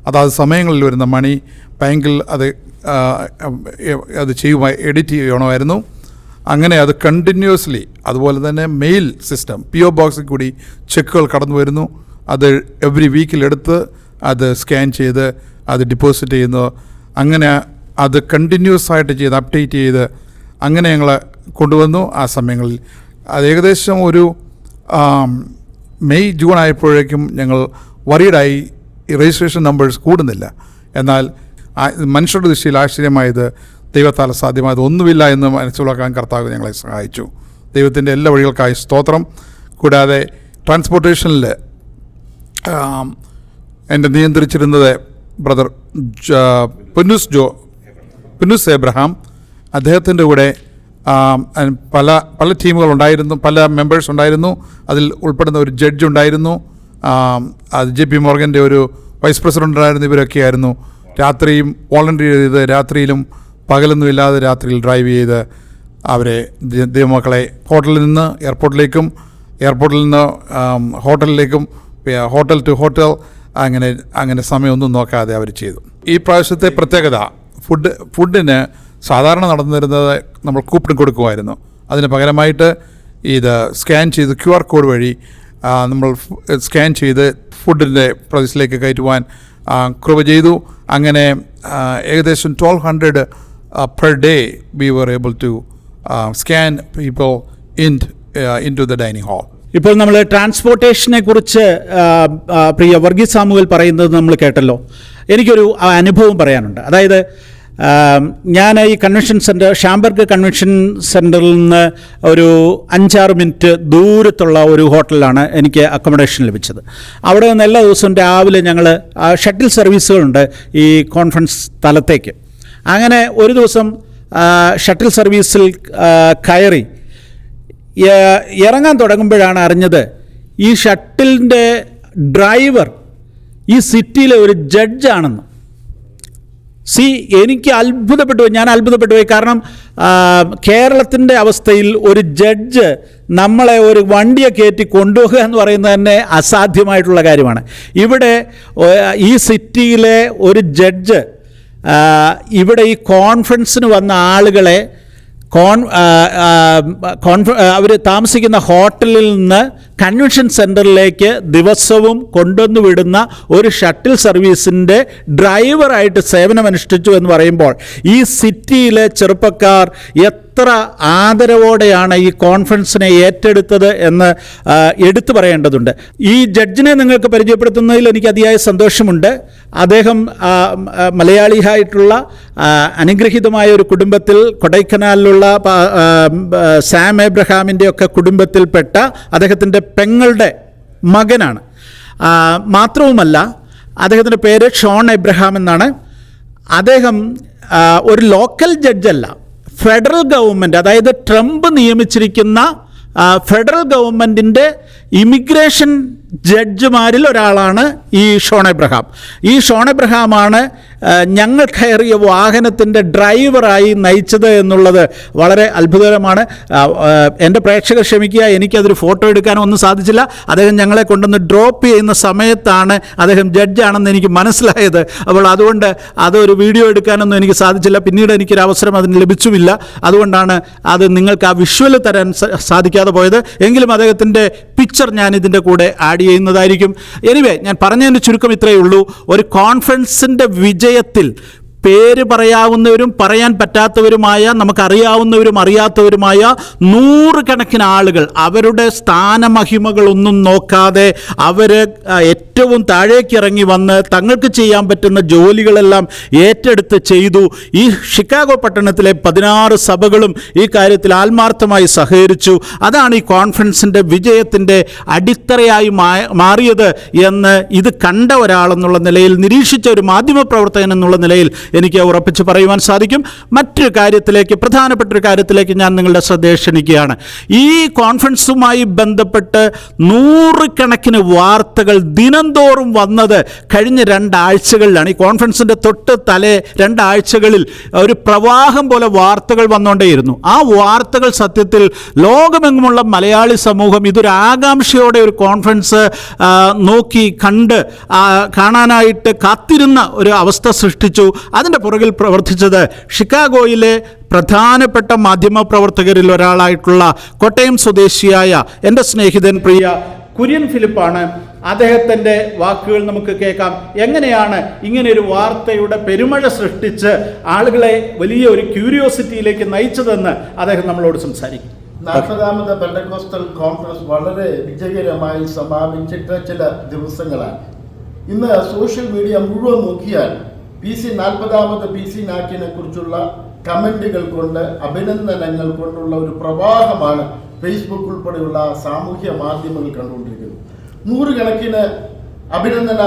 അതാത് സമയങ്ങളിൽ വരുന്ന മണി ബാങ്കിൽ അത് എഡിറ്റ് ചെയ്യണമായിരുന്നു. അങ്ങനെ അത് കണ്ടിന്യൂസ്ലി, അതുപോലെ തന്നെ മെയിൽ സിസ്റ്റം PO ബോക്സിൽ കൂടി ചെക്കുകൾ കടന്നു വരുന്നു. അത് എവറി വീക്കിലെടുത്ത് അത് സ്കാൻ ചെയ്ത് അത് ഡെപ്പോസിറ്റ് ചെയ്യുന്നു. അങ്ങനെ അത് കണ്ടിന്യൂസ് ആയിട്ട് ചെയ്ത് അപ്ഡേറ്റ് ചെയ്ത് അങ്ങനെ ഞങ്ങൾ കൊണ്ടുവന്നു. ആ സമയങ്ങളിൽ അത് ഏകദേശം ഒരു മെയ് ജൂൺ ആയപ്പോഴേക്കും ഞങ്ങൾ വറീഡായി. ഈ രജിസ്ട്രേഷൻ നമ്പേഴ്സ് കൂടുന്നില്ല. എന്നാൽ മനുഷ്യരുടെ ദൃഷ്ടിയിൽ ആശ്ചര്യമായത് ദൈവത്താൽ സാധ്യമായത് ഒന്നുമില്ല എന്ന് മനസ്സിലാക്കാൻ കർത്താവ് ഞങ്ങളെ സഹായിച്ചു. ദൈവത്തിൻ്റെ എല്ലാ വഴികൾക്കായി സ്തോത്രം. കൂടാതെ ട്രാൻസ്പോർട്ടേഷനിൽ എന്നെ നിയന്ത്രിച്ചിരുന്നത് ബ്രദർ പുന്നൂസ് എബ്രഹാം. അദ്ദേഹത്തിൻ്റെ കൂടെ പല ടീമുകളുണ്ടായിരുന്നു, പല മെമ്പേഴ്സ് ഉണ്ടായിരുന്നു. അതിൽ ഉൾപ്പെടുന്ന ഒരു ജഡ്ജ് ഉണ്ടായിരുന്നു. അത് JP മോർഗൻ്റെ ഒരു വൈസ് പ്രസിഡൻ്റ് ഉണ്ടായിരുന്നു. ഇവരൊക്കെയായിരുന്നു രാത്രിയും വോളണ്ടിയർ ചെയ്ത് രാത്രിയിലും പകലൊന്നും ഇല്ലാതെ രാത്രിയിൽ ഡ്രൈവ് ചെയ്ത് അവരെ ദൈവമക്കളെ ഹോട്ടലിൽ നിന്ന് എയർപോർട്ടിലേക്കും എയർപോർട്ടിൽ നിന്ന് ഹോട്ടലിലേക്കും ഹോട്ടൽ ടു ഹോട്ടൽ അങ്ങനെ സമയമൊന്നും നോക്കാതെ അവർ ചെയ്തു. ഈ പ്രാവശ്യത്തെ പ്രത്യേകത ഫുഡിന് സാധാരണ നടന്നു വരുന്നത് നമ്മൾ കൂപ്പൺ കൊടുക്കുമായിരുന്നു. അതിന് പകരമായിട്ട് ഇത് സ്കാൻ ചെയ്ത് QR കോഡ് വഴി നമ്മൾ സ്കാൻ ചെയ്ത് ഫുഡിൻ്റെ പ്രദേശത്തിലേക്ക് കയറ്റുവാൻ കൃപ ചെയ്തു. അങ്ങനെ ഏകദേശം 1200 per day we were able to scan people into the dining hall. ഇപ്പോൾ നമ്മൾ ട്രാൻസ്പോർട്ടേഷനെ കുറിച്ച് പ്രിയ വർഗീസ് സാമുവൽ പറയുന്നത് നമ്മൾ കേട്ടല്ലോ. എനിക്കൊരു അനുഭവം പറയാനുണ്ട്. അതായത് ഞാൻ ഈ കൺവെൻഷൻ സെൻറ്റർ ഷാംബർഗ് കൺവെൻഷൻ സെൻറ്ററിൽ നിന്ന് ഒരു 5-6 മിനിറ്റ് ദൂരത്തുള്ള ഒരു ഹോട്ടലിലാണ് എനിക്ക് അക്കോമഡേഷൻ ലഭിച്ചത്. അവിടെ നിന്ന് എല്ലാ ദിവസവും രാവിലെ ഞങ്ങൾ ഷട്ടിൽ സർവീസുകളുണ്ട് ഈ കോൺഫറൻസ് സ്ഥലത്തേക്ക്. അങ്ങനെ ഒരു ദിവസം ഷട്ടിൽ സർവീസിൽ കയറി ഇറങ്ങാൻ തുടങ്ങുമ്പോഴാണ് അറിഞ്ഞത് ഈ ഷട്ടിലിൻ്റെ ഡ്രൈവർ ഈ സിറ്റിയിലെ ഒരു ജഡ്ജാണെന്ന്. എനിക്ക് ഞാൻ അത്ഭുതപ്പെട്ടു പോയി. കാരണം കേരളത്തിൻ്റെ അവസ്ഥയിൽ ഒരു ജഡ്ജ് നമ്മളെ ഒരു വണ്ടിയെ കയറ്റി കൊണ്ടുപോകുക എന്ന് പറയുന്നത് തന്നെ അസാധ്യമായിട്ടുള്ള കാര്യമാണ്. ഇവിടെ ഈ സിറ്റിയിലെ ഒരു ജഡ്ജ് ഇവിടെ ഈ കോൺഫറൻസിന് വന്ന ആളുകളെ അവർ താമസിക്കുന്ന ഹോട്ടലിൽ നിന്ന് കൺവെൻഷൻ സെൻറ്ററിലേക്ക് ദിവസവും കൊണ്ടുവന്ന് വിടുന്ന ഒരു ഷട്ടിൽ സർവീസിൻ്റെ ഡ്രൈവറായിട്ട് സേവനമനുഷ്ഠിച്ചു എന്ന് പറയുമ്പോൾ ഈ സിറ്റിയിലെ ചെറുപ്പക്കാർ എത്ര ആദരവോടെയാണ് ഈ കോൺഫറൻസിനെ ഏറ്റെടുത്തത് എന്ന് എടുത്തു പറയേണ്ടതുണ്ട്. ഈ ജഡ്ജിനെ നിങ്ങൾക്ക് പരിചയപ്പെടുത്തുന്നതിൽ എനിക്ക് അതിയായ സന്തോഷമുണ്ട്. അദ്ദേഹം മലയാളിയായിട്ടുള്ള അനുഗ്രഹീതമായ ഒരു കുടുംബത്തിൽ, കൊടൈക്കനാലിലുള്ള സാം എബ്രഹാമിൻ്റെ ഒക്കെ കുടുംബത്തിൽപ്പെട്ട അദ്ദേഹത്തിൻ്റെ പെങ്ങളുടെ മകനാണ്. മാത്രവുമല്ല അദ്ദേഹത്തിൻ്റെ പേര് ഷോൺ എബ്രഹാം എന്നാണ്. അദ്ദേഹം ഒരു ലോക്കൽ ജഡ്ജല്ല, ഫെഡറൽ ഗവൺമെൻറ്, അതായത് ട്രംപ് നിയമിച്ചിരിക്കുന്ന ഫെഡറൽ ഗവൺമെൻറ്റിൻ്റെ ഇമിഗ്രേഷൻ ജഡ്ജിമാരിൽ ഒരാളാണ് ഈ ഷോൺ എബ്രഹാം. ഈ ഷോൺ എബ്രഹാമാണ് ഞങ്ങൾ കയറിയ വാഹനത്തിൻ്റെ ഡ്രൈവറായി നയിച്ചത് എന്നുള്ളത് വളരെ അത്ഭുതകരമാണ്. എൻ്റെ പ്രേക്ഷകർ ക്ഷമിക്കുക, എനിക്കതൊരു ഫോട്ടോ എടുക്കാനൊന്നും സാധിച്ചില്ല. അദ്ദേഹം ഞങ്ങളെ കൊണ്ടുവന്ന് ഡ്രോപ്പ് ചെയ്യുന്ന സമയത്താണ് അദ്ദേഹം ജഡ്ജാണെന്ന് എനിക്ക് മനസ്സിലായത്. അപ്പോൾ അതുകൊണ്ട് അതൊരു വീഡിയോ എടുക്കാനൊന്നും എനിക്ക് സാധിച്ചില്ല. പിന്നീട് എനിക്കൊരു അവസരം അതിന് ലഭിച്ചുമില്ല. അതുകൊണ്ടാണ് അത് നിങ്ങൾക്ക് ആ വിഷ്വൽ തരാൻ സാധിക്കാതെ പോയത്. എങ്കിലും അദ്ദേഹത്തിൻ്റെ പിക്ചർ ഞാൻ ഇതിൻ്റെ കൂടെ ആഡ് ചെയ്യുന്നതായിരിക്കും. എനിവേ, ഞാൻ പറഞ്ഞതിൻ്റെ ചുരുക്കം ഇത്രയേ ഉള്ളൂ. ഒരു കോൺഫറൻസിൻ്റെ വിജയത്തിൽ പേര് പറയാവുന്നവരും പറയാൻ പറ്റാത്തവരുമായ, നമുക്കറിയാവുന്നവരും അറിയാത്തവരുമായ 100 കണക്കിന് ആളുകൾ അവരുടെ സ്ഥാനമഹിമകളൊന്നും നോക്കാതെ അവർ ഏറ്റവും താഴേക്കിറങ്ങി വന്ന് തങ്ങൾക്ക് ചെയ്യാൻ പറ്റുന്ന ജോലികളെല്ലാം ഏറ്റെടുത്ത് ചെയ്തു. ഈ ഷിക്കാഗോ പട്ടണത്തിലെ 16 സഭകളും ഈ കാര്യത്തിൽ ആത്മാർത്ഥമായി സഹകരിച്ചു. അതാണ് ഈ കോൺഫറൻസിൻ്റെ വിജയത്തിൻ്റെ അടിത്തറയായി മാറിയത് എന്ന് ഇത് കണ്ട ഒരാളെന്നുള്ള നിലയിൽ, നിരീക്ഷിച്ച ഒരു മാധ്യമപ്രവർത്തകൻ എന്നുള്ള നിലയിൽ എനിക്ക് ഉറപ്പിച്ച് പറയുവാൻ സാധിക്കും. മറ്റൊരു കാര്യത്തിലേക്ക്, പ്രധാനപ്പെട്ട ഒരു കാര്യത്തിലേക്ക് ഞാൻ നിങ്ങളുടെ ശ്രദ്ധയെ ക്ഷണിക്കുകയാണ്. ഈ കോൺഫറൻസുമായി ബന്ധപ്പെട്ട് 100 കണക്കിന് വാർത്തകൾ ദിനംതോറും വന്നത് കഴിഞ്ഞ 2 ആഴ്ചകളിലാണ്. ഈ കോൺഫറൻസിൻ്റെ തൊട്ട് തലേ 2 ആഴ്ചകളിൽ ഒരു പ്രവാഹം പോലെ വാർത്തകൾ വന്നുകൊണ്ടേയിരുന്നു. ആ വാർത്തകൾ സത്യത്തിൽ ലോകമെങ്ങുമുള്ള മലയാളി സമൂഹം ഇതൊരു ആകാംക്ഷയോടെ ഒരു കോൺഫറൻസ് നോക്കി കാണാനായിട്ട് കാത്തിരുന്ന ഒരു അവസ്ഥ സൃഷ്ടിച്ചു. അതിൻ്റെ പുറകിൽ പ്രവർത്തിച്ചത് ഷിക്കാഗോയിലെ പ്രധാനപ്പെട്ട മാധ്യമപ്രവർത്തകരിൽ ഒരാളായിട്ടുള്ള കോട്ടയം സ്വദേശിയായ എൻ്റെ സ്നേഹിതൻ പ്രിയ കുര്യൻ ഫിലിപ്പാണ്. അദ്ദേഹത്തിൻ്റെ വാക്കുകൾ നമുക്ക് കേൾക്കാം. എങ്ങനെയാണ് ഇങ്ങനെയൊരു വാർത്തയുടെ പെരുമഴ സൃഷ്ടിച്ച് ആളുകളെ വലിയ ഒരു ക്യൂരിയോസിറ്റിയിലേക്ക് നയിച്ചതെന്ന് അദ്ദേഹം നമ്മളോട് സംസാരിക്കും. 40ാമത് പെന്തക്കോസ്റ്റൽ കോൺഫറൻസ് വളരെ വിജയകരമായി സമാപിച്ചിട്ട് ചില ദിവസങ്ങളാണ്. ഇന്ന് സോഷ്യൽ മീഡിയ മുഴുവൻ നോക്കിയാൽ PC40 PC നാക്കിനെ കുറിച്ചുള്ള കമൻറ്റുകൾ കൊണ്ട്, അഭിനന്ദനങ്ങൾ കൊണ്ടുള്ള ഒരു പ്രവാഹമാണ് ഫേസ്ബുക്ക് ഉൾപ്പെടെയുള്ള സാമൂഹ്യ മാധ്യമങ്ങൾ കണ്ടുകൊണ്ടിരിക്കുന്നത്. 100 കണക്കിന് അഭിനന്ദന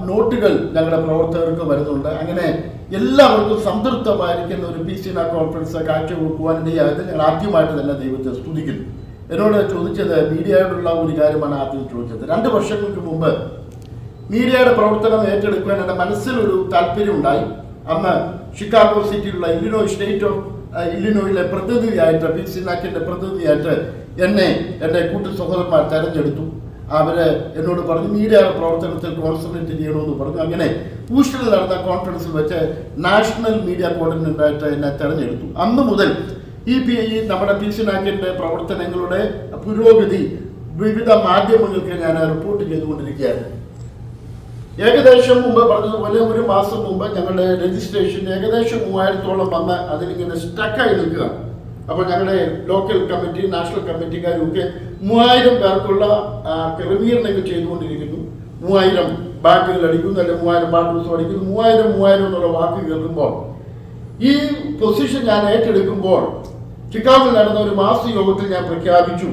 നോട്ടുകൾ ഞങ്ങളുടെ പ്രവർത്തകർക്ക് വരുന്നുണ്ട്. അങ്ങനെ എല്ലാവർക്കും സംതൃപ്തമായിരിക്കുന്ന ഒരു PC കോൺഫറൻസ് കാഴ്ചവെക്കുവാനിടയായത് ഞങ്ങൾ ആദ്യമായിട്ട് തന്നെ ദൈവത്തെ സ്തുതിക്കുന്നു. എന്നോട് ചോദിച്ചത് മീഡിയയോടുള്ള ഒരു കാര്യമാണ് ആദ്യം ചോദിച്ചത്. 2 വർഷങ്ങൾക്ക് മുമ്പ് മീഡിയയുടെ പ്രവർത്തനം ഏറ്റെടുക്കുവാൻ എൻ്റെ മനസ്സിലൊരു താല്പര്യമുണ്ടായി. അന്ന് ഷിക്കാഗോ സിറ്റിയിലുള്ള സ്റ്റേറ്റ് ഓഫ് ഇല്ലിനോയിലെ പ്രതിനിധിയായിട്ട്, PC നാക്കിൻ്റെ പ്രതിനിധിയായിട്ട് എന്നെ എൻ്റെ കൂട്ടു സഹോദരന്മാർ തെരഞ്ഞെടുത്തു. അവർ എന്നോട് പറഞ്ഞു മീഡിയയുടെ പ്രവർത്തനത്തിൽ കോൺസെൻട്രേറ്റ് ചെയ്യണമെന്ന് പറഞ്ഞു. അങ്ങനെ ഹൂസ്റ്റണിൽ നടന്ന കോൺഫറൻസിൽ വെച്ച് നാഷണൽ മീഡിയ കോർഡിനേറ്ററായിട്ട് എന്നെ തെരഞ്ഞെടുത്തു. അന്ന് മുതൽ ഈ നമ്മുടെ PC നാക്കിൻ്റെ പ്രവർത്തനങ്ങളുടെ പുരോഗതി വിവിധ മാധ്യമങ്ങൾക്ക് ഞാൻ റിപ്പോർട്ട് ചെയ്തുകൊണ്ടിരിക്കുകയാണ്. ഏകദേശം മുമ്പ് പറഞ്ഞതുപോലെ ഒരു മാസം മുമ്പ് ഞങ്ങളുടെ രജിസ്ട്രേഷൻ ഏകദേശം 3000-ഓളം വന്ന് അതിലിങ്ങനെ സ്റ്റക്കായി നിൽക്കുക. അപ്പോൾ ഞങ്ങളുടെ ലോക്കൽ കമ്മിറ്റി, നാഷണൽ കമ്മിറ്റിക്കാരുമൊക്കെ 3000 പേർക്കുള്ള ക്രമീകരണങ്ങൾ ചെയ്തുകൊണ്ടിരിക്കുന്നു. 3000 ബാറ്റുകൾ അടിക്കുന്നു, അല്ലെങ്കിൽ 3000 ബാറ്റൂസ് അടിക്കുന്നു. 3000 എന്നുള്ള വാക്ക് കേൾക്കുമ്പോൾ ഈ പൊസിഷൻ ഞാൻ ഏറ്റെടുക്കുമ്പോൾ ചിക്കാഗോയിൽ നടന്ന ഒരു മാസ യോഗത്തിൽ ഞാൻ പ്രഖ്യാപിച്ചു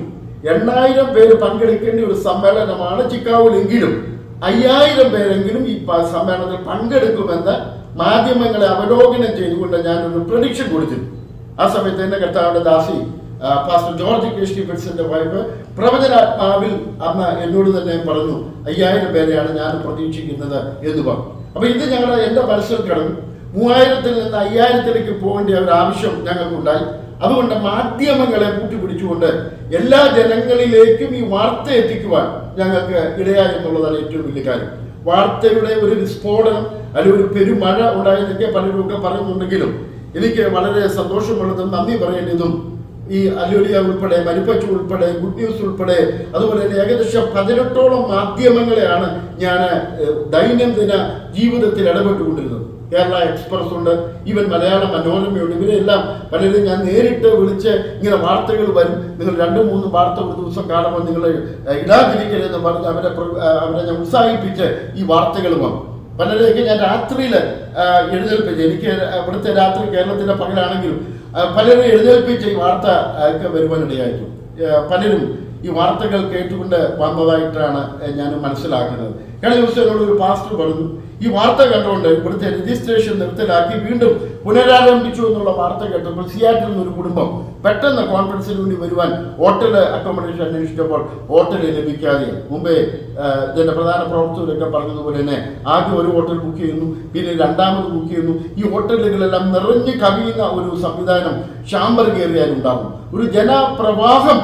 8000 പേര് പങ്കെടുക്കേണ്ട ഒരു സമ്മേളനമാണ് ചിക്കാഗോയിലെങ്കിലും 5000 പേരെങ്കിലും ഈ സമ്മേളനത്തിൽ പങ്കെടുക്കുമെന്ന് മാധ്യമങ്ങളെ അവലോകനം ചെയ്തുകൊണ്ട് ഞാനൊരു പ്രഡിക്ഷൻ കൊടുത്തിരുന്നു. ആ സമയത്ത് തന്നെ കർത്താവിന്റെ ദാസി പാസ്റ്റർ ജോർജ് കെ സ്റ്റീഫൻസിന്റെ വൈഫ് പ്രവചനാത്മാവിൽ അന്ന് എന്നോട് തന്നെ പറഞ്ഞു 5000 പേരെയാണ് ഞാൻ പ്രതീക്ഷിക്കുന്നത് എന്ന് പറഞ്ഞു. അപ്പൊ ഇത് എന്റെ മനസ്സിൽ കിടന്നു. 3000-ൽ നിന്ന് 5000-ലേക്ക് പോകേണ്ട ഒരു ആവശ്യം ഞങ്ങൾക്കുണ്ടായി. അതുകൊണ്ട് മാധ്യമങ്ങളെ കൂട്ടിപ്പിടിച്ചുകൊണ്ട് എല്ലാ ജനങ്ങളിലേക്കും ഈ വാർത്ത എത്തിക്കുവാൻ ഞങ്ങൾക്ക് ഇടയായി എന്നുള്ളതാണ് ഏറ്റവും വലിയ കാര്യം. വാർത്തയുടെ ഒരു വിസ്ഫോടനം അല്ലെങ്കിൽ ഒരു പെരുമഴ ഉണ്ടായെന്നൊക്കെ പലരും പറയുന്നുണ്ടെങ്കിലും എനിക്ക് വളരെ സന്തോഷമുള്ളതും നന്ദി പറയേണ്ടതും ഈ അല്ലുലിയ ഉൾപ്പെടെ, മരിപ്പച്ചു ഉൾപ്പെടെ, ഗുഡ് ന്യൂസ് ഉൾപ്പെടെ, അതുപോലെ തന്നെ ഏകദേശം 18ഓളം മാധ്യമങ്ങളെയാണ് ഞാൻ ദൈനംദിന ജീവിതത്തിൽ ഇടപെട്ടുകൊണ്ടിരുന്നത്. കേരള എക്സ്പ്രസ് ഉണ്ട്, ഈവൻ മലയാള മനോരമയുണ്ട്. ഇവരെല്ലാം പലരും ഞാൻ നേരിട്ട് വിളിച്ച് ഇങ്ങനെ വാർത്തകൾ വരും, നിങ്ങൾ 2-3 വാർത്ത ഒരു ദിവസം കാണുമ്പോൾ നിങ്ങൾ ഇടാതിരിക്കരുതെന്ന് പറഞ്ഞ് അവരെ ഞാൻ ഉത്സാഹിപ്പിച്ച് ഈ വാർത്തകൾ വന്നു. പലരെയൊക്കെ ഞാൻ രാത്രിയിൽ എഴുന്നേൽപ്പിച്ച്, എനിക്ക് ഇവിടുത്തെ രാത്രി കേരളത്തിൻ്റെ പകലാണെങ്കിലും പലരും എഴുന്നേൽപ്പിച്ച് ഈ വാർത്ത ഒക്കെ വരുവാനിടയായിട്ടു. പലരും ഈ വാർത്തകൾ കേട്ടുകൊണ്ട് വന്നതായിട്ടാണ് ഞാൻ മനസ്സിലാക്കുന്നത്. കഴിഞ്ഞ ദിവസം എന്നോട് ഒരു പാസ്റ്റർ പറഞ്ഞു, ഈ വാർത്ത കണ്ടുകൊണ്ട് ഇവിടുത്തെ രജിസ്ട്രേഷൻ നിർത്തലാക്കി വീണ്ടും പുനരാരംഭിച്ചു എന്നുള്ള വാർത്ത കേട്ടപ്പോൾ സിയാറ്റിൽ നിന്നൊരു കുടുംബം പെട്ടെന്ന് കോൺഫറൻസിന് വേണ്ടി വരുവാൻ ഹോട്ടൽ അക്കോമഡേഷൻ അന്വേഷിച്ചപ്പോൾ ഹോട്ടൽ ലഭിക്കാതെ മുമ്പേ ഇതിന്റെ പ്രധാന പ്രവർത്തകരൊക്കെ പറഞ്ഞതുപോലെ തന്നെ ആദ്യം ഒരു ഹോട്ടൽ ബുക്ക് ചെയ്യുന്നു, പിന്നെ 2ാമത് ബുക്ക് ചെയ്യുന്നു. ഈ ഹോട്ടലുകളെല്ലാം നിറഞ്ഞു കവിയുന്ന ഒരു സംവിധാനം ഷാംബർഗ് ഏരിയയിൽ ഉണ്ടാകും. ഒരു ജനപ്രവാഹം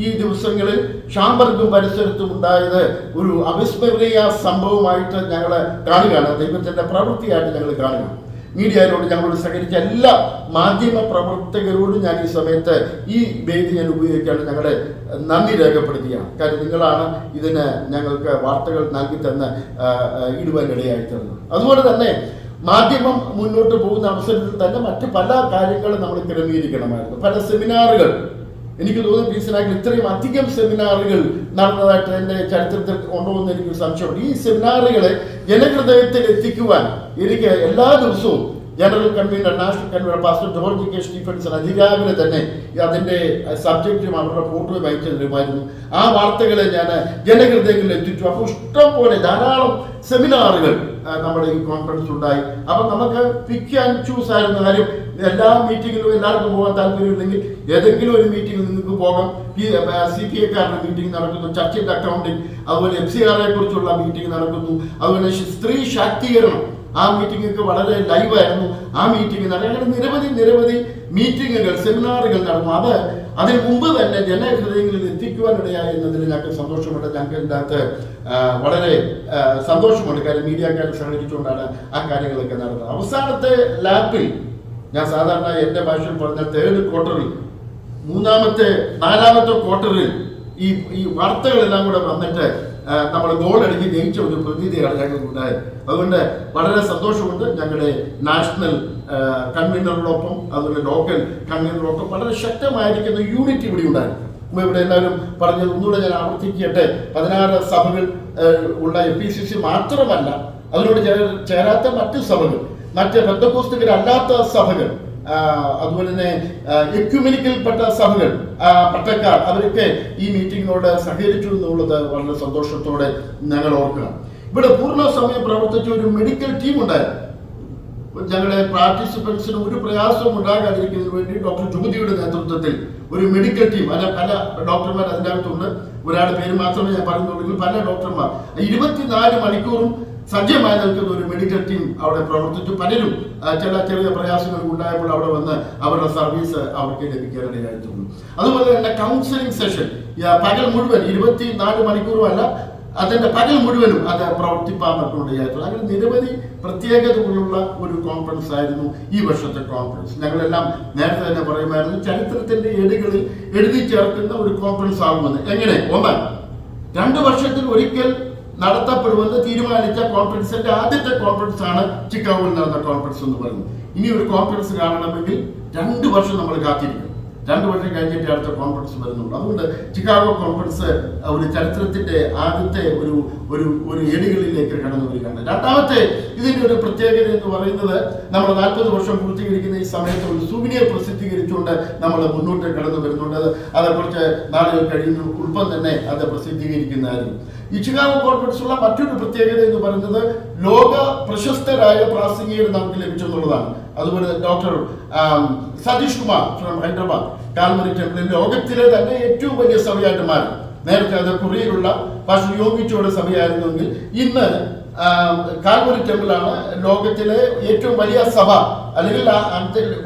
ഈ ദിവസങ്ങളിൽ ഷാംബർഗും പരിസരത്തും ഉണ്ടായത് ഒരു അവിസ്മരണീയ സംഭവമായിട്ട് ഞങ്ങൾ കാണുകയാണ്. ദൈവത്തിന്റെ പ്രവൃത്തിയായിട്ട് ഞങ്ങൾ കാണുക. മീഡിയയിലോട് ഞങ്ങളോട് സഹകരിച്ച എല്ലാ മാധ്യമ പ്രവർത്തകരോടും ഞാൻ ഈ സമയത്ത് ഈ വേദി ഞാൻ ഉപയോഗിക്കാണ് ഞങ്ങളുടെ നന്ദി രേഖപ്പെടുത്തുകയാണ്. കാര്യം നിങ്ങളാണ് ഇതിന് ഞങ്ങൾക്ക് വാർത്തകൾ നൽകി തന്ന് ഇടുവാനിടയായി തരുന്നത്. അതുപോലെ തന്നെ മാധ്യമം മുന്നോട്ട് പോകുന്ന അവസരത്തിൽ തന്നെ മറ്റ് പല കാര്യങ്ങളും നമ്മൾ ക്രമീകരിക്കണമായിരുന്നു. പല സെമിനാറുകൾ, എനിക്ക് തോന്നുന്നു പീസിനാക്കിൽ ഇത്രയും അധികം സെമിനാറുകൾ നടന്നതായിട്ട് എൻ്റെ ചരിത്രത്തിൽ ഉണ്ടോ എന്ന് എനിക്ക് സംശയമുണ്ട്. ഈ സെമിനാറുകളെ ജനഹൃദയത്തിൽ എത്തിക്കുവാൻ എനിക്ക് എല്ലാ ദിവസവും general convener, national convener pastor George K Stephenson അതിരാവിലെ തന്നെ അതിൻ്റെ സബ്ജക്റ്റും അവരുടെ ഫോട്ടോയും അയച്ചു തരുമായിരുന്നു. ആ വാർത്തകളെ ഞാൻ ജനഹൃദയങ്ങളിൽ എത്തിച്ചു. അപ്പോൾ ഇഷ്ടം പോലെ ധാരാളം സെമിനാറുകൾ നമ്മുടെ ഈ കോൺഫറൻസ് ഉണ്ടായി. അപ്പം നമുക്ക് പിക്ക് ആൻഡ് ചൂസ് ആയിരുന്ന കാര്യം. എല്ലാ മീറ്റിങ്ങിലും എല്ലാവർക്കും പോകാൻ താല്പര്യമില്ലെങ്കിൽ ഏതെങ്കിലും ഒരു മീറ്റിംഗിൽ നിങ്ങൾക്ക് പോകാം. CPA-കാരുടെ മീറ്റിംഗ് നടക്കുന്നു, ചർച്ച് ആൻഡ് അക്കൗണ്ടിങ്, അതുപോലെ FCRA കുറിച്ചുള്ള മീറ്റിംഗ് നടക്കുന്നു, അതുപോലെ സ്ത്രീ ശാക്തീകരണം, ആ മീറ്റിംഗ് ഒക്കെ വളരെ ലൈവായിരുന്നു. ആ മീറ്റിംഗ് നടക്കുന്ന നിരവധി മീറ്റിങ്ങുകൾ, സെമിനാറുകൾ നടന്നു. അതിന് മുമ്പ് തന്നെ ജനഹൃദയങ്ങളിൽ എത്തിക്കുവാനിടയായി എന്നതിൽ ഞങ്ങൾക്ക് സന്തോഷമുണ്ട്. ഞങ്ങൾക്ക് ഇതിൻ്റെ അകത്ത് വളരെ സന്തോഷമുണ്ട്. കാര്യം മീഡിയക്കാർ സഹകരിച്ചുകൊണ്ടാണ് ആ കാര്യങ്ങളൊക്കെ നടന്നത്. അവസാനത്തെ ലാപ്പിൽ ഞാൻ സാധാരണ എൻ്റെ ഭാഷയിൽ പറഞ്ഞ 3rd ക്വാർട്ടറിൽ, 4ാമത്തെ ക്വാർട്ടറിൽ ഈ വാർത്തകളെല്ലാം കൂടെ വന്നിട്ട് നമ്മൾ ഗോൾ അടിച്ച് ജയിച്ച ഒരു പ്രതീതിയാണ് ഞങ്ങൾക്കുണ്ടായത്. അതുകൊണ്ട് വളരെ സന്തോഷമുണ്ട്. ഞങ്ങളുടെ നാഷണൽ കൺവീനറിനോടൊപ്പം അതുപോലെ ലോക്കൽ കൺവീനറിനോടൊപ്പം വളരെ ശക്തമായിരിക്കുന്ന യൂണിറ്റ് ഇവിടെ ഉണ്ടായിരുന്നു. ഇവിടെ എല്ലാവരും പറഞ്ഞത് ഒന്നുകൂടെ ഞാൻ ആവർത്തിക്കട്ടെ. 16 സഭകൾ ഉള്ള FPCC മാത്രമല്ല, അതിനോട് ചേരാത്ത മറ്റ് സഭകൾ, മറ്റ് പെന്തക്കോസ്തുകാരല്ലാത്ത സഭകൾ, അതുപോലെ തന്നെ എക്യുമെനിക്കൽപ്പെട്ട സഭകൾ, പട്ടക്കാർ, അവരൊക്കെ ഈ മീറ്റിങ്ങിനോട് സഹകരിച്ചു എന്നുള്ളത് വളരെ സന്തോഷത്തോടെ ഞങ്ങൾ ഓർക്കുക. ഇവിടെ പൂർണ്ണ സമയം പ്രവർത്തിച്ച ഒരു മെഡിക്കൽ ടീം ഉണ്ടായിരുന്നു. ഞങ്ങളുടെ പാർട്ടിസിപ്പൻസിന് ഒരു പ്രയാസവും ഉണ്ടാകാതിരിക്കുന്നതിന് വേണ്ടി ഡോക്ടർ ജ്യോതിയുടെ നേതൃത്വത്തിൽ ഒരു മെഡിക്കൽ ടീം, പല ഡോക്ടർമാർ അതിൻ്റെ അകത്തുണ്ട്. ഒരാളുടെ പേര് മാത്രമേ ഞാൻ പറയുന്നുള്ളൂ, പല ഡോക്ടർമാർ 24 മണിക്കൂറും സജ്ജമായി നിൽക്കുന്ന ഒരു മെഡിക്കൽ ടീം അവിടെ പ്രവർത്തിച്ചു. പലരും ചെറിയ പ്രയാസങ്ങൾ ഉണ്ടായപ്പോൾ അവിടെ വന്ന് അവരുടെ സർവീസ് അവർക്ക് ലഭിക്കാനിടയായിട്ടുണ്ട്. അതുപോലെ തന്നെ കൗൺസിലിംഗ് സെഷൻ പകൽ മുഴുവൻ 24 മണിക്കൂറും അല്ല, അതിൻ്റെ പകൽ മുഴുവനും അത് പ്രവർത്തിപ്പാർക്കുണ്ടായിട്ടുള്ളത്. അങ്ങനെ നിരവധി പ്രത്യേകതകളുള്ള ഒരു കോൺഫറൻസ് ആയിരുന്നു ഈ വർഷത്തെ കോൺഫറൻസ്. ഞങ്ങളെല്ലാം നേരത്തെ തന്നെ പറയുമായിരുന്നു, ചരിത്രത്തിൻ്റെ ഏടുകളിൽ എഴുതി ചേർക്കുന്ന ഒരു കോൺഫറൻസ് ആകുമെന്ന്. എങ്ങനെ? 1 2 വർഷത്തിൽ ഒരിക്കൽ നടത്തപ്പെടുമെന്ന് തീരുമാനിച്ച കോൺഫറൻസിന്റെ ആദ്യത്തെ കോൺഫറൻസ് ആണ് ചിക്കാഗോയിൽ നടന്ന കോൺഫറൻസ് എന്ന് പറയുന്നത്. ഇനി ഒരു കോൺഫറൻസ് കാണണമെങ്കിൽ 2 വർഷം നമ്മൾ കാത്തിരിക്കും. 2 വർഷം കഴിഞ്ഞിട്ട് അടുത്ത കോൺഫറൻസ് വരുന്നുള്ളൂ. അതുകൊണ്ട് ചിക്കാഗോ കോൺഫറൻസ് ഒരു ചരിത്രത്തിന്റെ ആദ്യത്തെ ഒരു ഏടുകളിലേക്ക് കടന്നു വരികയാണ്. രണ്ടാമത്തെ ഇതിന്റെ ഒരു പ്രത്യേകത എന്ന് പറയുന്നത്, നമ്മൾ 40 വർഷം പൂർത്തീകരിക്കുന്ന ഈ സമയത്ത് ഒരു സുവിനിയർ പ്രസിദ്ധീകരിച്ചുകൊണ്ട് നമ്മൾ മുന്നോട്ട് കടന്നു വരുന്നുണ്ട്. അത് കുറച്ച് നാളുകൾ കഴിയുന്ന ഉൾപ്പം തന്നെ അത് പ്രസിദ്ധീകരിക്കുന്നതായിരിക്കും. ഈ ചിക്കാഗോ കോൺഫറൻസുള്ള മറ്റൊരു പ്രത്യേകത എന്ന് പറയുന്നത് ലോക പ്രശസ്തരായ പ്രാസംഗികർ നമുക്ക് ലഭിച്ചെന്നുള്ളതാണ്. അതുപോലെ doctor Satish Kumar from Hyderabad Calvary ടെമ്പിളിൽ ലോകത്തിലെ തന്നെ ഏറ്റവും വലിയ സഭയായിട്ട് മാറി. നേരത്തെ അത് കൊറിയയിലുള്ള പാസ്റ്റർ യോഗിച്ചോടെ സഭയായിരുന്നുവെങ്കിൽ ഇന്ന് കാൽവറി ടെമ്പിളാണ് ലോകത്തിലെ ഏറ്റവും വലിയ സഭ, അല്ലെങ്കിൽ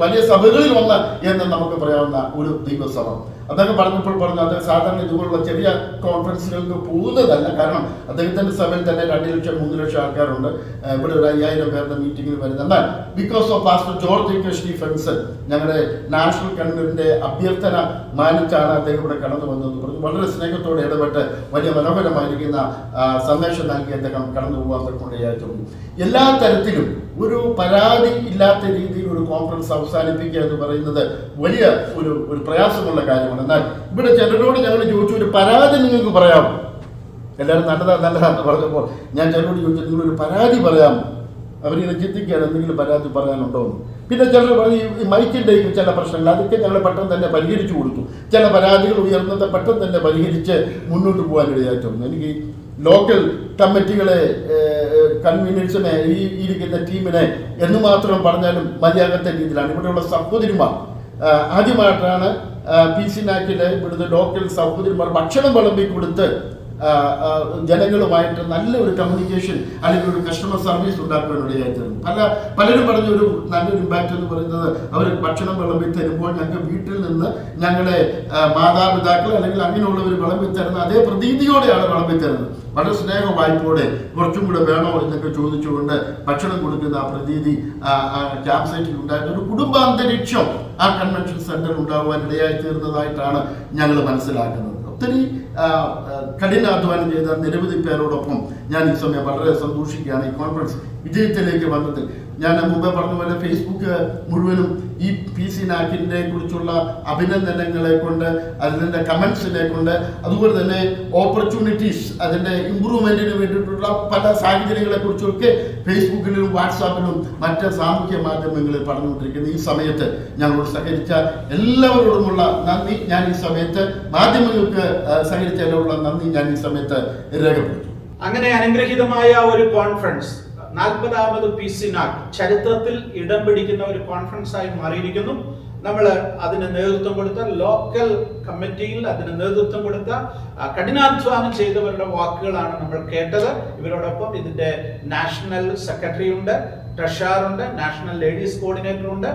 വലിയ സഭകളിൽ ഒന്ന് എന്ന് നമുക്ക് പറയാവുന്ന ഒരു ദൈവസഭ. അദ്ദേഹം പറഞ്ഞപ്പോൾ പറഞ്ഞു അദ്ദേഹം സാധാരണ ഇതുപോലുള്ള ചെറിയ കോൺഫറൻസുകൾക്ക് പോകുന്നതല്ല. കാരണം അദ്ദേഹത്തിന്റെ സഭയിൽ തന്നെ 2 ലക്ഷം 3 ലക്ഷം ആൾക്കാരുണ്ട്. ഇവിടെ ഒരു 5000 പേരുടെ മീറ്റിംഗിൽ വരുന്നത്. എന്നാൽ because of pastor George Stephenson, ഞങ്ങളുടെ നാഷണൽ കൺവീനറിന്റെ അഭ്യർത്ഥന മാനിച്ചാണ് അദ്ദേഹം ഇവിടെ കടന്നു വന്നതെന്ന് പറഞ്ഞു. വളരെ സ്നേഹത്തോടെ ഇടപെട്ട് വലിയ മനോഹരമായിരിക്കുന്ന സന്ദേശം നൽകി അദ്ദേഹം കടന്നു പോകാൻ പറ്റുകയായിരുന്നു. എല്ലാ തരത്തിലും ഒരു പരാതി ഇല്ലാത്ത രീതിയിൽ ഒരു കോൺഫറൻസ് അവസാനിപ്പിക്കുക എന്ന് പറയുന്നത് വലിയ ഒരു പ്രയാസമുള്ള കാര്യമാണ്. എന്നാൽ ഇവിടെ ചിലരോട് ഞങ്ങൾ ചോദിച്ചു, ഒരു പരാതി നിങ്ങൾക്ക് പറയാമോ? എല്ലാവരും നല്ലതാന്ന് പറഞ്ഞപ്പോൾ ഞാൻ ചിലരോട് ചോദിച്ചു, നിങ്ങളൊരു പരാതി പറയാമോ? അവരിങ്ങനെ ചിന്തിക്കുകയാണ് എന്തെങ്കിലും പരാതി പറയാനുണ്ടോ എന്ന്. പിന്നെ ചിലർ പറഞ്ഞ് ഈ മൈക്കിൻ്റെ ചില പ്രശ്നങ്ങൾ അതൊക്കെ ഞങ്ങൾ പെട്ടെന്ന് തന്നെ പരിഹരിച്ചു കൊടുത്തു. ചില പരാതികൾ ഉയർന്നത് പെട്ടെന്ന് തന്നെ പരിഹരിച്ച് മുന്നോട്ട് പോകാനിടയായിട്ടുണ്ട്. എനിക്ക് ലോക്കൽ കമ്മിറ്റികളെ, കൺവീനേഴ്സിനെ, ഈ ഇരിക്കുന്ന ടീമിനെ എന്ന് മാത്രം പറഞ്ഞാലും മതിയാകത്ത രീതിയിലാണ്. ഇവിടെയുള്ള സഹോദരിമാർ ആദ്യമായിട്ടാണ് PC നാക്കിലെ ഇവിടുത്തെ ലോക്കൽ സഹോദരിമാർ ഭക്ഷണം വിളമ്പി കൊടുത്ത് ജനങ്ങളുമായിട്ട് നല്ലൊരു കമ്മ്യൂണിക്കേഷൻ അല്ലെങ്കിൽ ഒരു കസ്റ്റമർ സർവീസ് ഉണ്ടാക്കാനിടയായിത്തീർന്നു. പലരും പറഞ്ഞ ഒരു നല്ലൊരു ഇമ്പാക്റ്റ് എന്ന് പറയുന്നത്, അവർ ഭക്ഷണം വിളമ്പി തരുമ്പോൾ ഞങ്ങൾക്ക് വീട്ടിൽ നിന്ന് ഞങ്ങളുടെ മാതാപിതാക്കൾ അല്ലെങ്കിൽ അങ്ങനെയുള്ളവർ വിളമ്പി തരുന്ന അതേ പ്രതീതിയോടെയാണ് വിളമ്പി തരുന്നത്. വളരെ സ്നേഹ വായ്പോടെ കുറച്ചും കൂടെ വേണോ എന്നൊക്കെ ചോദിച്ചുകൊണ്ട് ഭക്ഷണം കൊടുക്കുന്ന ആ പ്രതീതി ക്യാമ്പ് സൈറ്റിൽ ഉണ്ടായിരുന്ന ഒരു കുടുംബാന്തരീക്ഷം ആ കൺവെൻഷൻ സെന്ററിൽ ഉണ്ടാകുവാൻ ഇടയായി തീർന്നതായിട്ടാണ് ഞങ്ങൾ മനസ്സിലാക്കുന്നത്. ഒത്തിരി കഠിനാധ്വാനം ചെയ്ത നിരവധി പേരോടൊപ്പം ഞാൻ ഈ സമയം വളരെ സന്തോഷിക്കുകയാണ്. ഈ കോൺഫറൻസ് വിജയത്തിലേക്ക് വന്നതിൽ ഞാൻ മുമ്പേ പറഞ്ഞ പോലെ ഫേസ്ബുക്ക് മുഴുവനും ഈ PC നാക്കിനെ കുറിച്ചുള്ള അഭിനന്ദനങ്ങളെ കൊണ്ട്, അതിൻ്റെ കമൻസിനെ കൊണ്ട്, അതുപോലെ തന്നെ ഓപ്പർച്യൂണിറ്റീസ്, അതിൻ്റെ ഇമ്പ്രൂവ്മെൻറ്റിന് വേണ്ടിയിട്ടുള്ള പല സാഹചര്യങ്ങളെ കുറിച്ചൊക്കെ ഫേസ്ബുക്കിലും വാട്സാപ്പിലും മറ്റ് സാമൂഹ്യ മാധ്യമങ്ങളിൽ പറഞ്ഞുകൊണ്ടിരിക്കുന്ന ഈ സമയത്ത് ഞങ്ങളോട് സഹകരിച്ച എല്ലാവരോടുമുള്ള നന്ദി ഞാൻ ഈ സമയത്ത്, മാധ്യമങ്ങൾക്ക് സഹകരിച്ച എല്ലാവരുള്ള നന്ദി ഞാൻ ഈ സമയത്ത് രേഖപ്പെടുത്തും. അങ്ങനെ അനുഗ്രഹീതമായ ഒരു കോൺഫറൻസ് 40ാമത് PC നാക്ക് ചരിത്രത്തിൽ ഇടം പിടിക്കുന്ന ഒരു കോൺഫറൻസ് ആയി മാറിയിരിക്കുന്നു. നമ്മൾ അതിന് നേതൃത്വം കൊടുത്ത ലോക്കൽ കമ്മിറ്റിയിൽ അതിന് നേതൃത്വം കൊടുത്ത കഠിനാധ്വാനം ചെയ്തവരുടെ വാക്കുകളാണ് നമ്മൾ കേട്ടത്. ഇവരോടൊപ്പം ഇതിന്റെ നാഷണൽ സെക്രട്ടറി ഉണ്ട്, ട്രഷററുണ്ട്, നാഷണൽ ലേഡീസ് കോർഡിനേറ്റർ ഉണ്ട്.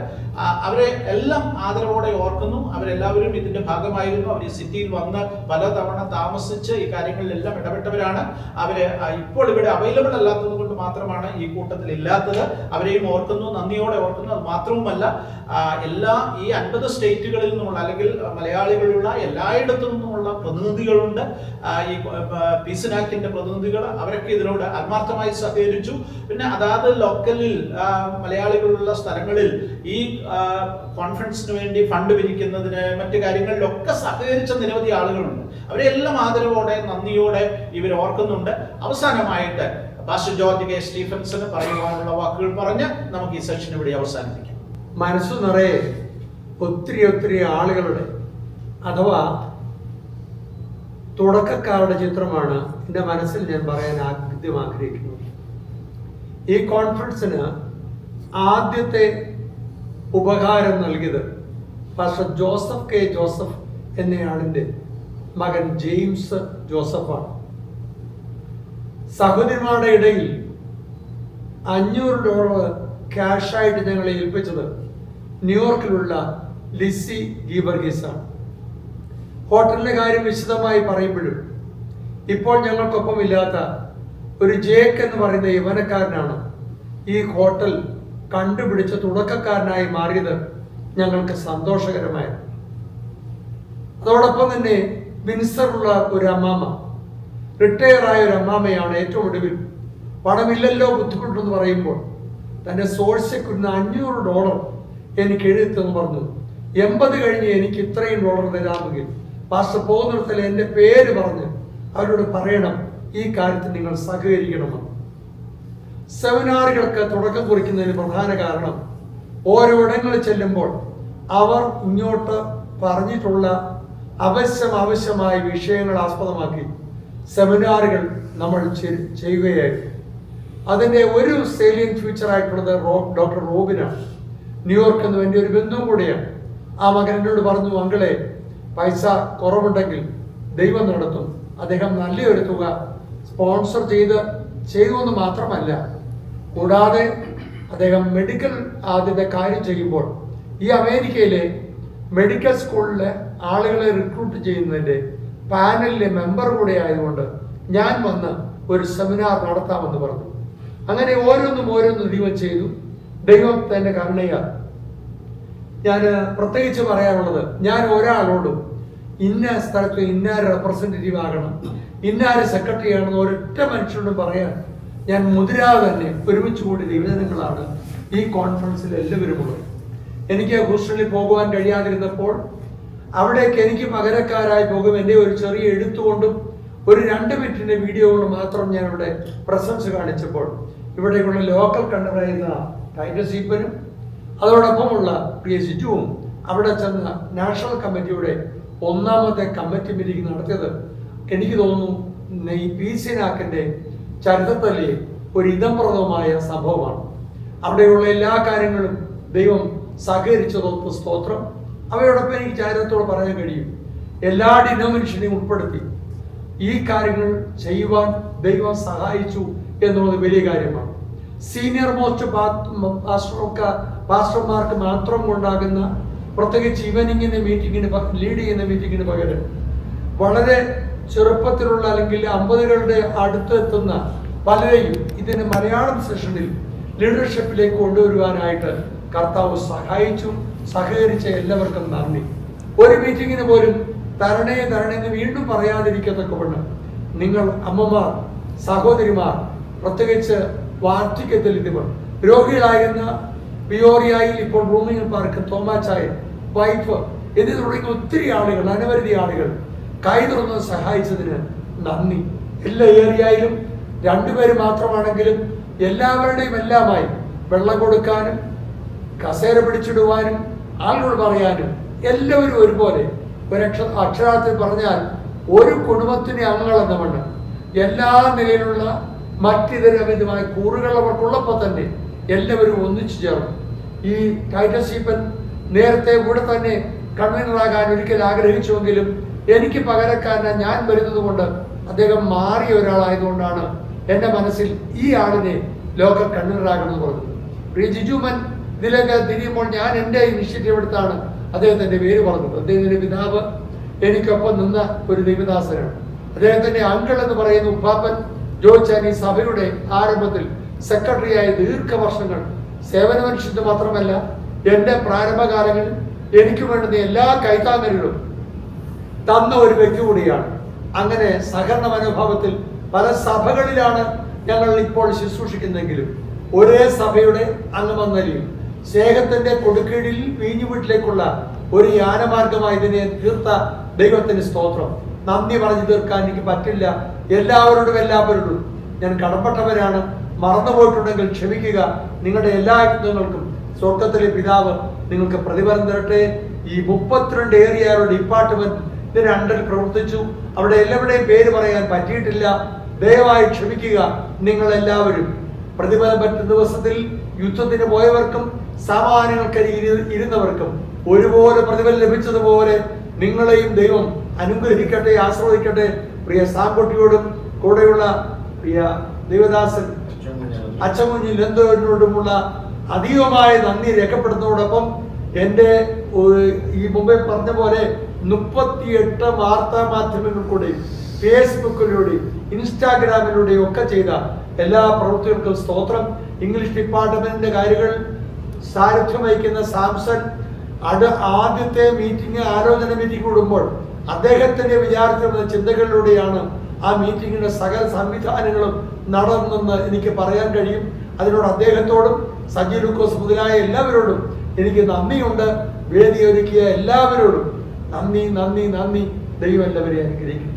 അവരെ എല്ലാം ആദരവോടെ ഓർക്കുന്നു. അവരെല്ലാവരും ഇതിന്റെ ഭാഗമായിരുന്നു. അവർ ഈ സിറ്റിയിൽ വന്ന് പലതവണ താമസിച്ച് ഈ കാര്യങ്ങളിലെല്ലാം ഇടപെട്ടവരാണ്. അവര് ഇപ്പോൾ ഇവിടെ അവൈലബിൾ അല്ലാത്തത് കൊണ്ട് മാത്രമാണ് ഈ കൂട്ടത്തിൽ ഇല്ലാത്തത്. അവരെയും ഓർക്കുന്നു, നന്ദിയോടെ ഓർക്കുന്നു. അത് മാത്രവുമല്ല, എല്ലാ ഈ 50 സ്റ്റേറ്റുകളിൽ നിന്നുള്ള അല്ലെങ്കിൽ മലയാളികളുള്ള എല്ലായിടത്തു നിന്നുമുള്ള പ്രതിനിധികളുണ്ട്. ഈ PC നാക്കിന്റെ പ്രതിനിധികൾ, അവരൊക്കെ ഇതിനോട് ആത്മാർത്ഥമായി സഹകരിച്ചു. പിന്നെ അതാത് ലോക്കലിൽ മലയാളികളുള്ള സ്ഥലങ്ങളിൽ ഈ കോൺഫറൻസിന് വേണ്ടി ഫണ്ട് പിരിക്കുന്നതിന് മറ്റു കാര്യങ്ങളിലൊക്കെ സഹകരിച്ച നിരവധി ആളുകളുണ്ട്. അവരെല്ലാം ആദരവോടെ നന്ദിയോടെ ഇവർ ഓർക്കുന്നുണ്ട്. അവസാനമായിട്ട് പാസ്റ്റർ ജോർജ് സ്റ്റീഫൻസന് പറയുവാനുള്ള വാക്കുകൾ പറഞ്ഞ് നമുക്ക് ഈ സെഷൻ ഇവിടെ അവസാനിപ്പിക്കാം. മനസ്സു നിറയെ ഒത്തിരി ആളുകളുടെ അഥവാ തുടക്കക്കാരുടെ ചിത്രമാണ് എൻ്റെ മനസ്സിൽ ഞാൻ പറയാൻ ആദ്യം ആഗ്രഹിക്കുന്നത്. ഈ കോൺഫറൻസിന് ആദ്യത്തെ ഉപകാരം നൽകിയത് പാസ്റ്റർ ജോസഫ് കെ ജോസഫ് എന്നയാളിൻ്റെ മകൻ ജെയിംസ് ജോസഫാണ്. സഹോദരിമാരുടെ ഇടയിൽ $500 ക്യാഷായിട്ട് ഞങ്ങളെ ഏൽപ്പിച്ചത് ന്യൂയോർക്കിലുള്ള ലിസി ഗീബർഗീസാണ്. ഹോട്ടലിൻ്റെ കാര്യം വിശദമായി പറയുമ്പോഴും ഇപ്പോൾ ഞങ്ങൾക്കൊപ്പം ഇല്ലാത്ത ഒരു ജേക്ക് എന്ന് പറയുന്ന യൗവനക്കാരനാണ് ഈ ഹോട്ടൽ കണ്ടുപിടിച്ച തുടക്കക്കാരനായി മാറിയത്. ഞങ്ങൾക്ക് സന്തോഷകരമായിരുന്നു. അതോടൊപ്പം തന്നെ വിൻസറുള്ള ഒരു അമ്മാമ്മ റിട്ടയർ ആയ ഒരു അമ്മാമയാണ് ഏറ്റവും ഒടുവിൽ പണമില്ലല്ലോ ബുദ്ധിമുട്ടെന്ന് പറയുമ്പോൾ തൻ്റെ സോഴ്സിക്കുന്ന $500 എനിക്ക് എഴുതിത്തെന്ന് പറഞ്ഞു. 80 കഴിഞ്ഞ് എനിക്ക് ഇത്രയും ഡോളർ തരാമെങ്കിൽ പാസ്റ്റർ പോകുന്നിടത്തിൽ എൻ്റെ പേര് പറഞ്ഞ് അവരോട് പറയണം ഈ കാര്യത്തിൽ നിങ്ങൾ സഹകരിക്കണമെന്ന്. സെമിനാറുകൾക്ക് തുടക്കം കുറിക്കുന്നതിന് പ്രധാന കാരണം ഓരോ ഇടങ്ങളിൽ ചെല്ലുമ്പോൾ അവർ ഇങ്ങോട്ട് പറഞ്ഞിട്ടുള്ള ആവശ്യമായ വിഷയങ്ങൾ ആസ്പദമാക്കി സെമിനാറുകൾ നമ്മൾ ചെയ്യുകയായിരുന്നു. അതിൻ്റെ ഒരു സേലിയൻ ഫ്യൂച്ചറായിട്ടുള്ളത് ഡോക്ടർ റോബിനാണ്. ന്യൂയോർക്ക് എന്ന് എൻ്റെ ഒരു ബന്ധുവും കൂടിയാണ്. ആ മകൻ എന്നോട് പറഞ്ഞു, അങ്കിളെ പൈസ കുറവുണ്ടെങ്കിൽ ദൈവം നടത്തും. അദ്ദേഹം നല്ലൊരു തുക സ്പോൺസർ ചെയ്തു എന്ന് മാത്രമല്ല, കൂടാതെ അദ്ദേഹം മെഡിക്കൽ ആദ്യത്തെ കാര്യം ചെയ്യുമ്പോൾ ഈ അമേരിക്കയിലെ മെഡിക്കൽ സ്കൂളിലെ ആളുകളെ റിക്രൂട്ട് ചെയ്യുന്നതിൻ്റെ പാനലിലെ മെമ്പർ കൂടെ ആയതുകൊണ്ട് ഞാൻ വന്ന് ഒരു സെമിനാർ നടത്താമെന്ന് പറഞ്ഞു. അങ്ങനെ ഓരോന്നും ദൈവം ചെയ്തു. ദൈവത്തിൻ്റെ കരുണയാൽ ഞാൻ പ്രത്യേകിച്ച് പറയാനുള്ളത്, ഞാൻ ഒരാളോടും ഇന്ന സ്ഥലത്ത് ഇന്നാര് റെപ്രസെൻറ്റേറ്റീവ് ആകണം, ഇന്നാര് സെക്രട്ടറി ആണെന്ന് ഒരൊറ്റ മനുഷ്യനോടും പറയാൻ ഞാൻ മുതിരാതെ തന്നെ ഒരുമിച്ച് കൂടി ദൈവജനങ്ങളാണ് ഈ കോൺഫറൻസിൽ എല്ലാവരും ഉള്ളത്. എനിക്ക് ഹൂസ്റ്റണിൽ പോകുവാൻ കഴിയാതിരുന്നപ്പോൾ അവിടേക്ക് എനിക്ക് പകരക്കാരായി പോകും എൻ്റെ ഒരു ചെറിയ എഴുത്തുകൊണ്ടും ഒരു 2 മിനിറ്റിൻ്റെ വീഡിയോ കൊണ്ട് മാത്രം ഞാൻ ഇവിടെ പ്രസൻസ് കാണിച്ചപ്പോൾ ഇവിടേക്കുള്ള ലോക്കൽ കണ്ടവരായിരുന്ന ടൈറ്റസ് ഈപ്പനും അതോടൊപ്പമുള്ള പ്രിയ ജിജുവും അവിടെ ചെന്ന നാഷണൽ കമ്മിറ്റിയുടെ 1ാമത്തെ കമ്മിറ്റി മീറ്റിംഗ് നടത്തിയത് എനിക്ക് തോന്നുന്നു ഈ PC നാക്കിൻ്റെ ചരിത്രത്തിലെ ഒരു ഇതംപ്രദമായ സംഭവമാണ്. അവിടെയുള്ള എല്ലാ കാര്യങ്ങളും ദൈവം സഹകരിച്ചതൊത്ത് സ്തോത്രം. അവയോടൊപ്പം എനിക്ക് ചരിത്രത്തോട് പറയാൻ കഴിയും, എല്ലാ ഡിനോമിനേഷനെയും ഉൾപ്പെടുത്തി ഈ കാര്യങ്ങൾ ചെയ്യുവാൻ ദൈവം സഹായിച്ചു എന്നുള്ളത് വലിയ കാര്യമാണ്. സീനിയർ മോസ്റ്റ് പാസ്റ്റർമാർക്ക് മാത്രം ഉണ്ടാകുന്ന പ്രത്യേകിച്ച് ഈവനിങ്ങിന് മീറ്റിങ്ങിന് ലീഡ് ചെയ്യുന്ന മീറ്റിങ്ങിന് പകരം വളരെ ചെറുപ്പത്തിലുള്ള അല്ലെങ്കിൽ 50കളുടെ അടുത്തെത്തുന്ന പലരെയും ഇതിന് മലയാളം സെഷനിൽ ലീഡർഷിപ്പിലേക്ക് കൊണ്ടുവരുവാനായിട്ട് കർത്താവ് സഹകരിച്ച എല്ലാവർക്കും നന്ദി. ഒരു മീറ്റിങ്ങിന് പോലും തരണേ എന്ന് വീണ്ടും പറയാതിരിക്കത്തക്കവണ്ണം നിങ്ങൾ അമ്മമാർ, സഹോദരിമാർ, പ്രത്യേകിച്ച് വാർദ്ധക്യത്തിൽ ഇതിവർ രോഗികളായിരുന്ന പിയോറിയായിൽ ഇപ്പോൾ ബ്ലൂമിംഗ് പാർക്ക് തോമാച്ചായ വൈഫ് എന്നിവ തുടങ്ങിയ ഒത്തിരി ആളുകൾ, അനവധി ആളുകൾ കൈ തുറന്ന് സഹായിച്ചതിന് നന്ദി. എല്ലാ ഏരിയയിലും 2 പേര് മാത്രമാണെങ്കിലും എല്ലാവരുടെയും എല്ലാമായി വെള്ളം കൊടുക്കാനും കസേര പിടിച്ചിടുവാനും ആളുകൾ പറയാനും എല്ലാവരും ഒരുപോലെ അക്ഷരാർത്ഥത്തിൽ പറഞ്ഞാൽ ഒരു കുടുംബത്തിനെ അംഗങ്ങളെന്ന വണ്ണം എല്ലാ നിലയിലുള്ള മറ്റിതരവിധമായ കൂറുകൾ അവർക്കുള്ളപ്പോൾ തന്നെ എല്ലാവരും ഒന്നിച്ചു ചേർന്നു. ഈ ടൈറ്റസ് ഈപ്പൻ നേരത്തെ ഇവിടെ തന്നെ കൺവീനറാകാൻ ഒരിക്കൽ ആഗ്രഹിച്ചുവെങ്കിലും എനിക്ക് പകരക്കാരൻ ഞാൻ വരുന്നത് കൊണ്ട് അദ്ദേഹം മാറിയ ഒരാളായതുകൊണ്ടാണ് എൻ്റെ മനസ്സിൽ ഈ ആളിനെ ലോക്കൽ കൺവീനറാകണമെന്ന് പറഞ്ഞത്. പ്രിയ ജിജുമൻ ഇതിലേക്ക് തിരിയുമ്പോൾ ഞാൻ എൻ്റെ ഇനിഷ്യേറ്റീവ് എടുത്താണ് അദ്ദേഹത്തിൻ്റെ പേര് പറഞ്ഞത്. അദ്ദേഹത്തിൻ്റെ പിതാവ് എനിക്കൊപ്പം നിന്ന ഒരു ദൈവദാസനാണ്. അദ്ദേഹത്തിൻ്റെ അങ്കിൾ എന്ന് പറയുന്ന ഉപ്പാപ്പൻ ജോയിച്ചാൻ ഈ സഭയുടെ ആരംഭത്തിൽ സെക്രട്ടറിയായ ദീർഘവർഷങ്ങൾ സേവനമനുഷ്യത്ത് മാത്രമല്ല എൻ്റെ പ്രാരംഭകാലങ്ങളിൽ എനിക്ക് വേണ്ടുന്ന എല്ലാ കൈത്താങ്ങലുകളും തന്ന ഒരു വ്യക്തി കൂടിയാണ്. അങ്ങനെ സഹകരണ മനോഭാവത്തിൽ പല സഭകളിലാണ് ഞങ്ങൾ ഇപ്പോൾ ശുശ്രൂഷിക്കുന്നെങ്കിലും ഒരേ സഭയുടെ അംഗമെന്ന നിലയിൽ സ്നേഹത്തിന്റെ കൊടുക്കീഴിൽ വീഞ്ഞു വീട്ടിലേക്കുള്ള ഒരു യാനമാർഗമായി ഇതിനെ തീർത്ത ദൈവത്തിന് സ്തോത്രം. നന്ദി പറഞ്ഞു തീർക്കാൻ എനിക്ക് പറ്റില്ല. എല്ലാവരോടും ഞാൻ കടപ്പെട്ടവരാണ്. മറന്നുപോയിട്ടുണ്ടെങ്കിൽ ക്ഷമിക്കുക. നിങ്ങളുടെ എല്ലാ യത്നങ്ങൾക്കും സ്വർഗത്തിലെ പിതാവ് നിങ്ങൾക്ക് പ്രതിഫലം തരട്ടെ. ഈ 32 ഏരിയയുടെ ഡിപ്പാർട്ട്മെന്റ് ഇതിന് അണ്ടറിൽ പ്രവർത്തിച്ചു. അവിടെ എല്ലാവരുടെയും പേര് പറയാൻ പറ്റിയിട്ടില്ല. ദയവായി ക്ഷമിക്കുക. നിങ്ങളെല്ലാവരും പ്രതിഫലം പറ്റുന്ന ദിവസത്തിൽ യുദ്ധത്തിന് പോയവർക്കും സാമാന്യങ്ങൾക്കരികിൽ ഇരുന്നവർക്കും ഒരുപോലെ പ്രതിഫലം ലഭിച്ചതുപോലെ നിങ്ങളെയും ദൈവം അനുഗ്രഹിക്കട്ടെ, ആശ്രവദിക്കട്ടെ. പ്രിയ സാങ്കുട്ടിയോടും കൂടെയുള്ള പ്രിയ ദൈവദാസൻ അച്ചകുഞ്ഞിൽ എന്തോടുമുള്ള അധികമായ നന്ദി രേഖപ്പെടുത്തുന്നതോടൊപ്പം എൻ്റെ ഈ മുമ്പേ പറഞ്ഞ പോലെ 38 വാർത്താ മാധ്യമങ്ങൾ കൂടെയും ഫേസ്ബുക്കിലൂടെയും ഇൻസ്റ്റാഗ്രാമിലൂടെയും ഒക്കെ ചെയ്ത എല്ലാ പ്രവൃത്തികൾക്കും സ്തോത്രം. ഇംഗ്ലീഷ് ഡിപ്പാർട്ട്മെന്റിന്റെ കാര്യങ്ങൾ സാരഥ്യം വഹിക്കുന്ന സാംസൺ ആദ്യത്തെ മീറ്റിംഗ് ആലോചന മീറ്റിംഗ് കൂടുമ്പോൾ അദ്ദേഹത്തിന്റെ വിചാരത്തിലുള്ള ചിന്തകളിലൂടെയാണ് ആ മീറ്റിങ്ങിൻ്റെ സകല സംവിധാനങ്ങളും നടന്നെന്ന് എനിക്ക് പറയാൻ കഴിയും. അതിനോട് അദ്ദേഹത്തോടും സജി ലൂക്കോസ് മുതലായ എല്ലാവരോടും എനിക്ക് നന്ദിയുണ്ട്. വേദിയൊരുക്കിയ എല്ലാവരോടും നന്ദി. ദൈവം എല്ലാവരെയും അനുഗ്രഹിക്കും.